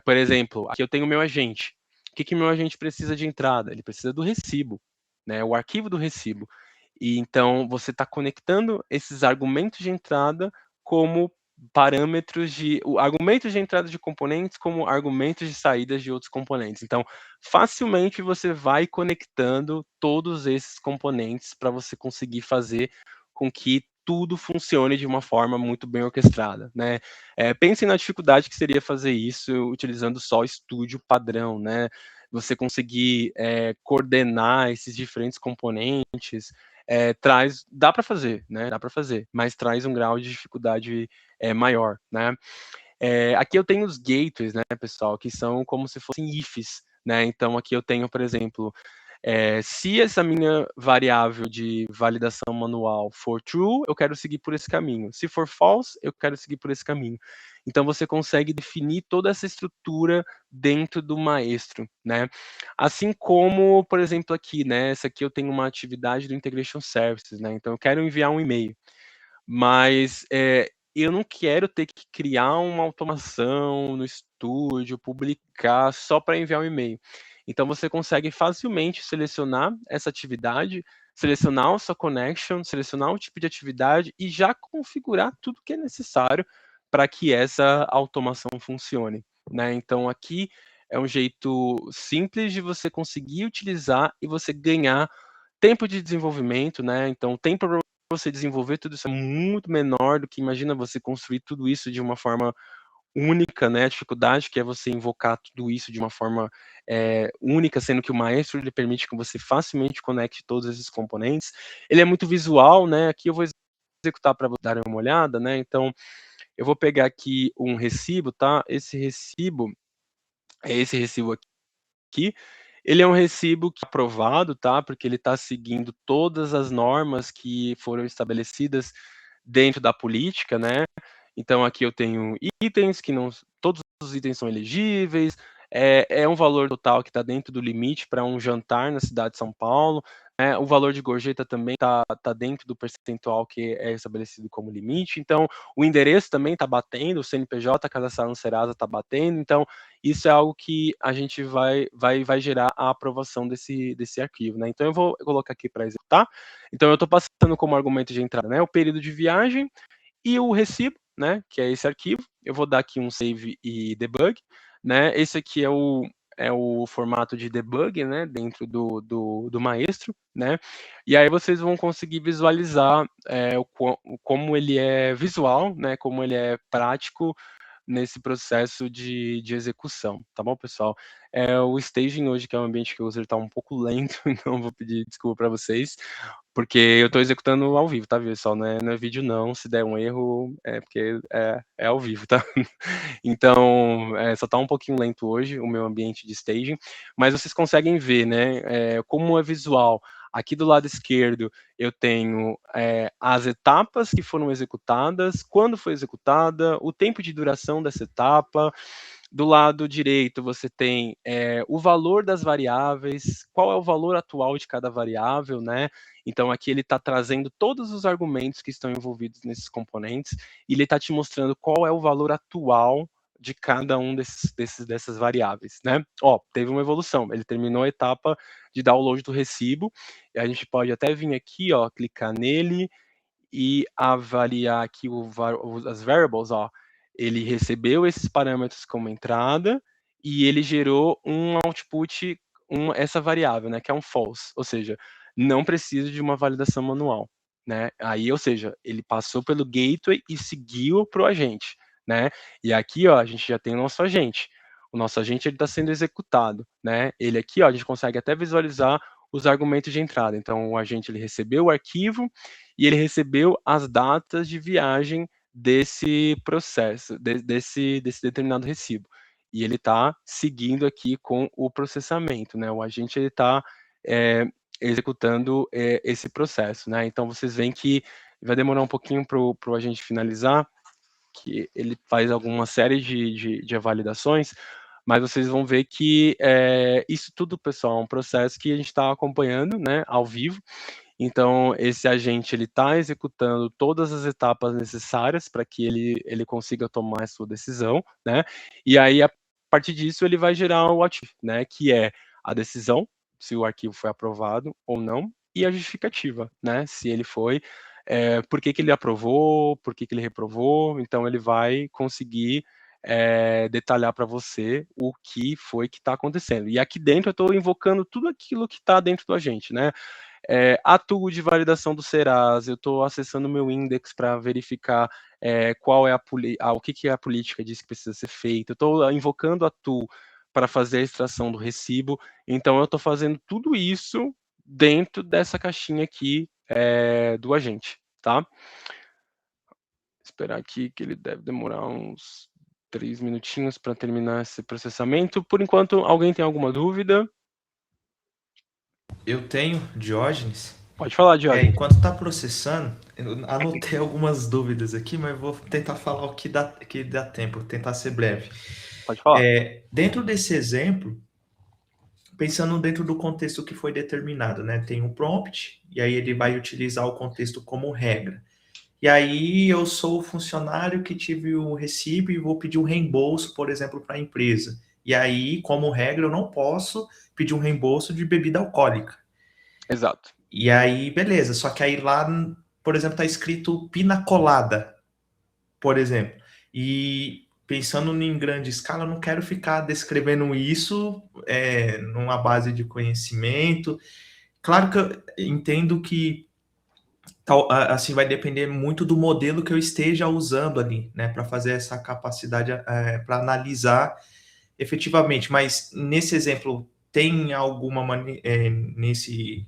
por exemplo, aqui eu tenho o meu agente. O que meu agente precisa de entrada? Ele precisa do recibo, né? O arquivo do recibo. E então você está conectando esses argumentos de entrada como parâmetros de argumentos de entrada de componentes como argumentos de saídas de outros componentes. Então, facilmente você vai conectando todos esses componentes para você conseguir fazer com que tudo funcione de uma forma muito bem orquestrada, né? Pensem na dificuldade que seria fazer isso utilizando só Studio padrão, né? Você conseguir coordenar esses diferentes componentes, dá para fazer, né? Dá para fazer, mas traz um grau de dificuldade maior, né? Aqui eu tenho os gateways, né, pessoal, que são como se fossem ifs, né? Então aqui eu tenho, por exemplo, se essa minha variável de validação manual for true, eu quero seguir por esse caminho. Se for false, eu quero seguir por esse caminho. Então você consegue definir toda essa estrutura dentro do Maestro, né? Assim como, por exemplo, aqui, né? Essa aqui eu tenho uma atividade do Integration Services, né? Então eu quero enviar um e-mail, mas eu não quero ter que criar uma automação no estúdio, publicar só para enviar um e-mail. Então você consegue facilmente selecionar essa atividade, selecionar a sua connection, selecionar o tipo de atividade e já configurar tudo que é necessário para que essa automação funcione, né? Então aqui é um jeito simples de você conseguir utilizar e você ganhar tempo de desenvolvimento, né? Então, tempo para você desenvolver tudo isso é muito menor do que imagina você construir tudo isso de uma forma única, né? A dificuldade que é você invocar tudo isso de uma forma única, sendo que o Maestro ele permite que você facilmente conecte todos esses componentes. Ele é muito visual, né? Aqui eu vou executar para vocês darem uma olhada, né? Então, eu vou pegar aqui um recibo, tá? Esse recibo aqui. Ele é um recibo que é aprovado, tá? Porque ele está seguindo todas as normas que foram estabelecidas dentro da política, né? Então aqui eu tenho itens que não, todos os itens são elegíveis, é um valor total que está dentro do limite para um jantar na cidade de São Paulo, né? O valor de gorjeta também tá dentro do percentual que é estabelecido como limite, então o endereço também está batendo, o CNPJ cadastrado no Serasa está batendo, então isso é algo que a gente vai gerar a aprovação desse arquivo, né? Então eu vou colocar aqui para executar. Então eu estou passando como argumento de entrada, né, o período de viagem e o recibo, né, que é esse arquivo. Eu vou dar aqui um save e debug, né? Esse aqui é o formato de debug, né, dentro do Maestro, né? E aí vocês vão conseguir visualizar como ele é visual, né, como ele é prático nesse processo de execução, tá bom, pessoal? O staging hoje, que é um ambiente que eu uso, ele tá um pouco lento, então vou pedir desculpa para vocês, porque eu estou executando ao vivo, tá, pessoal? Não é vídeo não, se der um erro é porque é ao vivo, tá? Então, só tá um pouquinho lento hoje o meu ambiente de staging, mas vocês conseguem ver, né, como é visual. Aqui do lado esquerdo eu tenho as etapas que foram executadas, quando foi executada, o tempo de duração dessa etapa. Do lado direito você tem o valor das variáveis, qual é o valor atual de cada variável, né? Então aqui ele está trazendo todos os argumentos que estão envolvidos nesses componentes e ele está te mostrando qual é o valor atual de cada um dessas variáveis, né? Ó, teve uma evolução, ele terminou a etapa de download do recibo, e a gente pode até vir aqui, ó, clicar nele e avaliar aqui as variables, ó. Ele recebeu esses parâmetros como entrada e ele gerou um output, essa variável, né, que é um false, ou seja, não precisa de uma validação manual, né? Aí, ou seja, ele passou pelo gateway e seguiu para o agente, né? E aqui, ó, a gente já tem o nosso agente. O nosso agente está sendo executado, né? Ele aqui, ó, a gente consegue até visualizar os argumentos de entrada. Então, o agente ele recebeu o arquivo e ele recebeu as datas de viagem desse processo, desse determinado recibo. E ele está seguindo aqui com o processamento, né? O agente ele está executando esse processo, né? Então vocês veem que vai demorar um pouquinho para o agente finalizar, que ele faz alguma série de validações, mas vocês vão ver que isso tudo, pessoal, é um processo que a gente está acompanhando, né, ao vivo. Então, esse agente ele está executando todas as etapas necessárias para que ele consiga tomar a sua decisão, né? E aí, a partir disso, ele vai gerar o output, né? Que é a decisão, se o arquivo foi aprovado ou não, e a justificativa, né? Se ele foi, por que ele aprovou, por que ele reprovou. Então, ele vai conseguir detalhar para você o que foi que está acontecendo. E aqui dentro eu estou invocando tudo aquilo que está dentro do agente, né? A tool de validação do Serasa, eu estou acessando o meu index para verificar qual é o que a política diz que precisa ser feito, eu estou invocando a tool para fazer a extração do recibo, então eu estou fazendo tudo isso dentro dessa caixinha aqui do agente, tá? Esperar aqui que ele deve demorar uns 3 minutinhos para terminar esse processamento. Por enquanto, alguém tem alguma dúvida? Eu tenho, Diógenes. Pode falar, Diógenes. Enquanto está processando, eu anotei algumas dúvidas aqui, mas vou tentar falar o que dá tempo, tentar ser breve. Pode falar. Dentro desse exemplo, pensando dentro do contexto que foi determinado, né? Tem um prompt, e aí ele vai utilizar o contexto como regra. E aí eu sou o funcionário que tive o recibo e vou pedir um reembolso, por exemplo, para a empresa. E aí, como regra, eu não posso pedir um reembolso de bebida alcoólica. Exato. E aí, beleza. Só que aí lá, por exemplo, tá escrito pina colada, por exemplo. E pensando em grande escala, eu não quero ficar descrevendo isso numa base de conhecimento. Claro que eu entendo que assim vai depender muito do modelo que eu esteja usando ali, né, para fazer essa capacidade para analisar efetivamente. Mas nesse exemplo tem alguma maneira,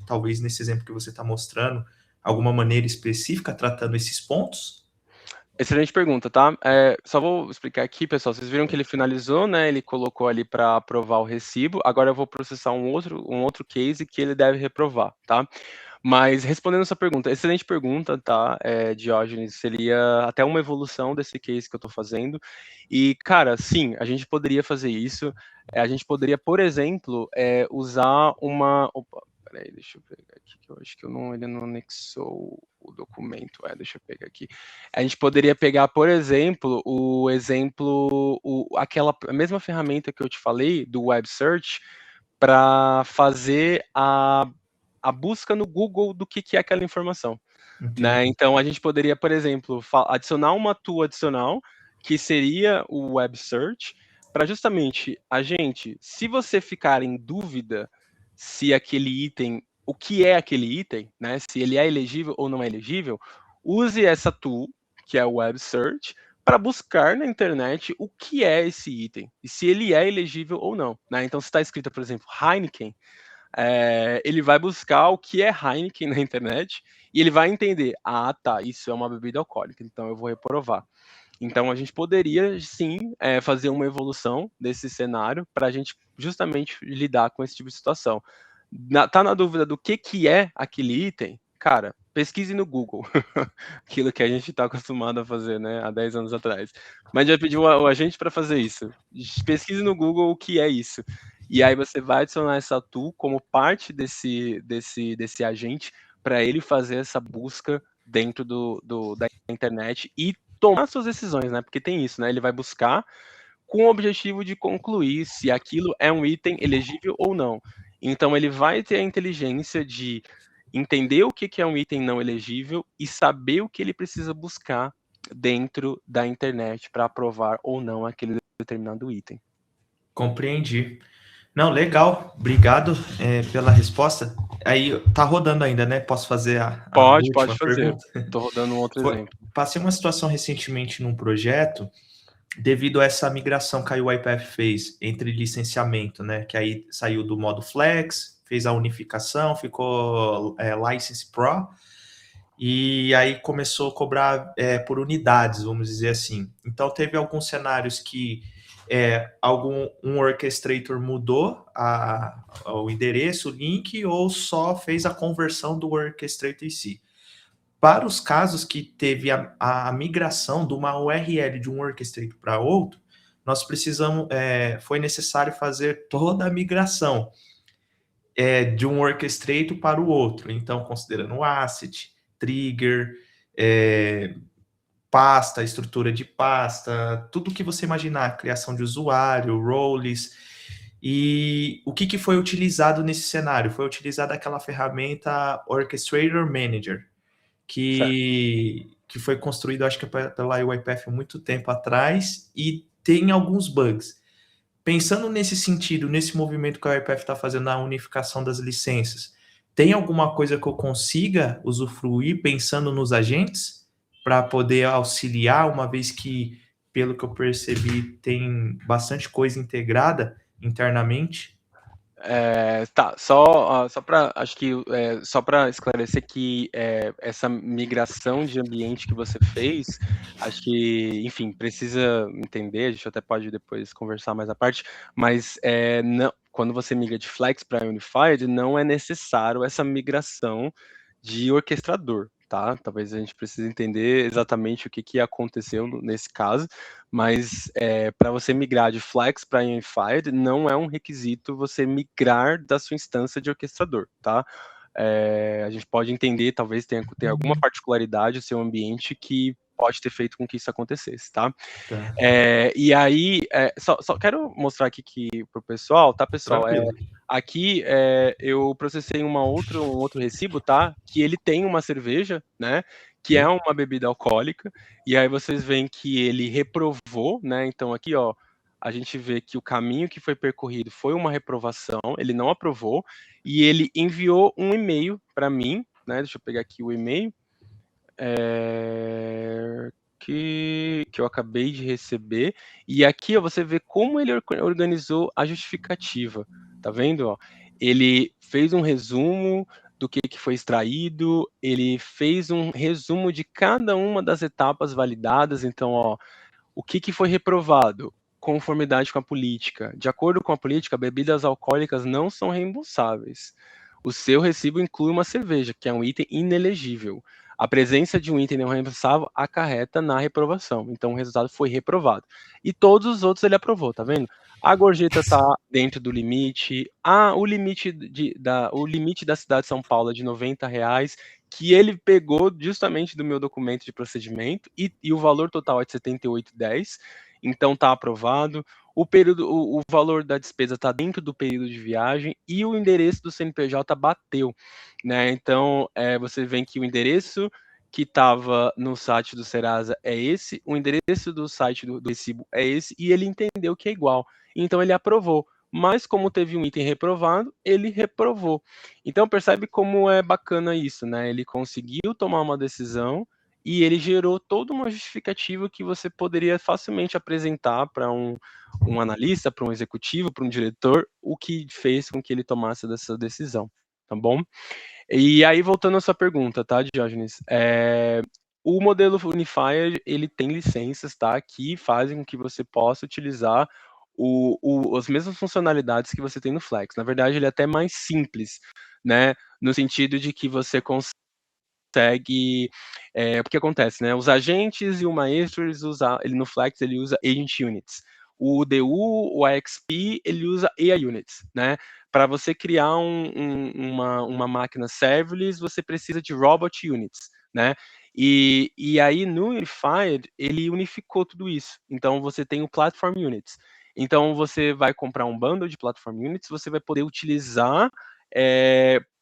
talvez nesse exemplo que você está mostrando, alguma maneira específica tratando esses pontos? Excelente pergunta, tá? Só vou explicar aqui, pessoal. Vocês viram que ele finalizou, né? Ele colocou ali para aprovar o recibo. Agora eu vou processar um outro case que ele deve reprovar, tá? Mas respondendo essa pergunta, excelente pergunta, tá, Diógenes? Seria até uma evolução desse case que eu estou fazendo. E, cara, sim, a gente poderia fazer isso. A gente poderia, por exemplo, usar uma. Opa, peraí, deixa eu pegar aqui, que eu acho que ele não anexou o documento. Deixa eu pegar aqui. A gente poderia pegar, por exemplo, a mesma ferramenta que eu te falei, do Web Search, para fazer a busca no Google do que é aquela informação. Né? Então, a gente poderia, por exemplo, adicionar uma tool adicional, que seria o Web Search, para justamente se você ficar em dúvida se aquele item, o que é aquele item, né? Se ele é elegível ou não é elegível, use essa tool, que é o Web Search, para buscar na internet o que é esse item e se ele é elegível ou não. Né? Então, se está escrito, por exemplo, Heineken, ele vai buscar o que é Heineken na internet e ele vai entender, tá, isso é uma bebida alcoólica, então eu vou reprovar. Então a gente poderia sim fazer uma evolução desse cenário para a gente justamente lidar com esse tipo de situação. Tá na dúvida do que é aquele item? Cara, pesquise no Google, aquilo que a gente está acostumado a fazer, né, há 10 anos atrás. Mas já pediu o agente para fazer isso. Pesquise no Google o que é isso. E aí você vai adicionar essa tool como parte desse agente para ele fazer essa busca dentro da internet e tomar suas decisões, né? Porque tem isso, né? Ele vai buscar com o objetivo de concluir se aquilo é um item elegível ou não. Então, ele vai ter a inteligência de entender o que é um item não elegível e saber o que ele precisa buscar dentro da internet para aprovar ou não aquele determinado item. Compreendi. Não, legal. Obrigado pela resposta. Aí, tá rodando ainda, né? Posso fazer a Pode última fazer. pergunta? Estou rodando um outro exemplo. Passei uma situação recentemente num projeto, devido a essa migração que a UiPath fez entre licenciamento, né? Que aí saiu do modo Flex, fez a unificação, ficou License Pro, e aí começou a cobrar por unidades, vamos dizer assim. Então, teve alguns cenários que um orchestrator mudou o endereço, o link, ou só fez a conversão do orchestrator em si. Para os casos que teve a migração de uma URL de um orchestrator para outro, nós precisamos, foi necessário fazer toda a migração de um orchestrator para o outro. Então, considerando o asset, trigger, pasta, estrutura de pasta, tudo que você imaginar, criação de usuário, roles. E o que foi utilizado nesse cenário? Foi utilizada aquela ferramenta Orchestrator Manager, que foi construído, acho que pela UiPath há muito tempo atrás, e tem alguns bugs. Pensando nesse sentido, nesse movimento que a UiPath está fazendo na unificação das licenças, tem alguma coisa que eu consiga usufruir pensando nos agentes para poder auxiliar, uma vez que, pelo que eu percebi, tem bastante coisa integrada internamente? Tá, só para acho que só para esclarecer que essa migração de ambiente que você fez, acho que, enfim, precisa entender, a gente até pode depois conversar mais à parte, mas não, quando você migra de Flex para Unified, não é necessário essa migração de orquestrador, tá? Talvez a gente precise entender exatamente o que aconteceu nesse caso, mas para você migrar de Flex para Unified, não é um requisito você migrar da sua instância de orquestrador, tá? A gente pode entender, talvez tenha alguma particularidade do seu ambiente que pode ter feito com que isso acontecesse, tá? Tá. E aí, só quero mostrar aqui para o pessoal, tá, pessoal? Aqui eu processei um outro recibo, tá? Que ele tem uma cerveja, né? Que é uma bebida alcoólica, e aí vocês veem que ele reprovou, né? Então aqui, ó, a gente vê que o caminho que foi percorrido foi uma reprovação, ele não aprovou, e ele enviou um e-mail para mim, né? Deixa eu pegar aqui o e-mail. Que eu acabei de receber, e aqui ó, você vê como ele organizou a justificativa, tá vendo? Ó? Ele fez um resumo do que foi extraído, ele fez um resumo de cada uma das etapas validadas, então, ó, o que foi reprovado? Conformidade com a política. De acordo com a política, bebidas alcoólicas não são reembolsáveis. O seu recibo inclui uma cerveja, que é um item inelegível. A presença de um item não reembolsável acarreta na reprovação. Então, o resultado foi reprovado. E todos os outros ele aprovou, tá vendo? A gorjeta está dentro do limite. O limite da cidade de São Paulo é de R$90, que ele pegou justamente do meu documento de procedimento, e o valor total é de R$ 78,10. Então, está aprovado. O valor da despesa está dentro do período de viagem e o endereço do CNPJ bateu, né? Então, você vê que o endereço que estava no site do Serasa é esse, o endereço do site do recibo é esse, e ele entendeu que é igual. Então, ele aprovou. Mas, como teve um item reprovado, ele reprovou. Então, percebe como é bacana isso, né? Ele conseguiu tomar uma decisão e ele gerou toda uma justificativa que você poderia facilmente apresentar para um analista, para um executivo, para um diretor, o que fez com que ele tomasse essa decisão, tá bom? E aí, voltando à sua pergunta, tá, Diógenes? O modelo Unified, ele tem licenças, tá, que fazem com que você possa utilizar as mesmas funcionalidades que você tem no Flex. Na verdade, ele é até mais simples, né, no sentido de que você consegue, o que acontece, né? Os agentes e o maestro, ele no Flex ele usa Agent Units. O DU, o AXP, ele usa AI Units, né? Para você criar uma máquina serverless, você precisa de Robot Units, né? E aí no Unified, ele unificou tudo isso. Então você tem o Platform Units. Então você vai comprar um bundle de Platform Units, você vai poder utilizar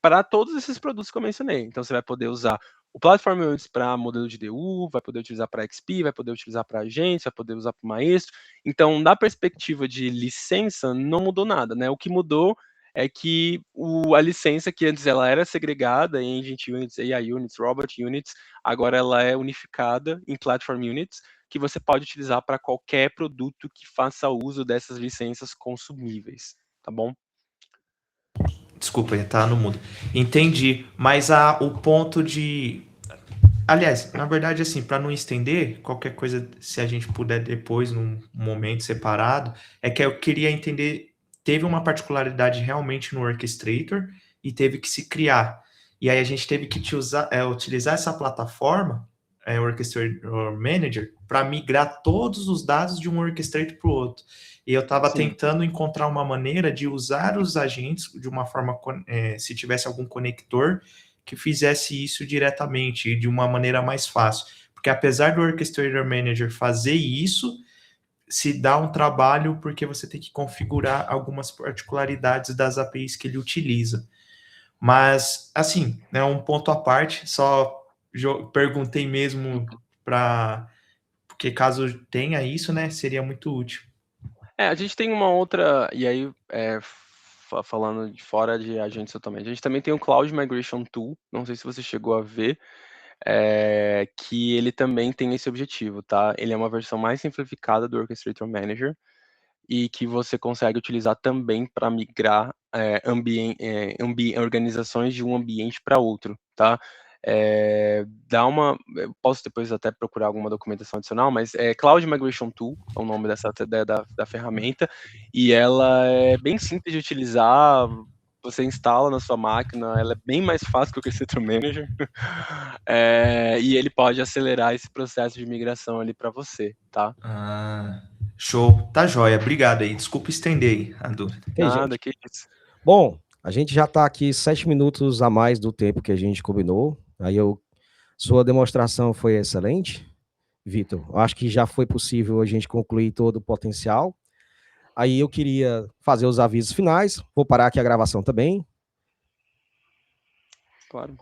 para todos esses produtos que eu mencionei. Então você vai poder usar o Platform Units para modelo de DU, vai poder utilizar para XP, vai poder utilizar para agência, vai poder usar para Maestro. Então, da perspectiva de licença, não mudou nada, né? O que mudou é que a licença, que antes ela era segregada em Agent Units, AI Units, Robot Units, agora ela é unificada em Platform Units, que você pode utilizar para qualquer produto que faça uso dessas licenças consumíveis, tá bom? Desculpa, tá no mudo. Entendi, mas o ponto de... Aliás, na verdade, assim, para não estender, qualquer coisa, se a gente puder depois, num momento separado, é que eu queria entender, teve uma particularidade realmente no Orchestrator e teve que se criar. E aí a gente teve que utilizar essa plataforma, o Orchestrator Manager, para migrar todos os dados de um Orchestrator para o outro. E eu estava tentando encontrar uma maneira de usar os agentes de uma forma, se tivesse algum conector, que fizesse isso diretamente, de uma maneira mais fácil. Porque apesar do Orchestrator Manager fazer isso, se dá um trabalho porque você tem que configurar algumas particularidades das APIs que ele utiliza. Mas, assim, é um ponto à parte, só perguntei mesmo porque caso tenha isso, né, seria muito útil. A gente tem uma outra, e aí falando de fora de agentes totalmente, a gente também tem o Cloud Migration Tool, não sei se você chegou a ver, que ele também tem esse objetivo, tá? Ele é uma versão mais simplificada do Orchestrator Manager e que você consegue utilizar também para migrar organizações de um ambiente para outro, tá? Eu posso depois até procurar alguma documentação adicional, mas Cloud Migration Tool é o nome da ferramenta, e ela é bem simples de utilizar, você instala na sua máquina, ela é bem mais fácil que o Orchestrator Manager, e ele pode acelerar esse processo de migração ali para você, tá? Show, tá joia, obrigado aí, desculpa estender aí a dúvida. Nada, que isso. Bom, a gente já está aqui 7 minutos a mais do tempo que a gente combinou. Sua demonstração foi excelente, Vitor. Acho que já foi possível a gente concluir todo o potencial. Aí eu queria fazer os avisos finais. Vou parar aqui a gravação também. Claro.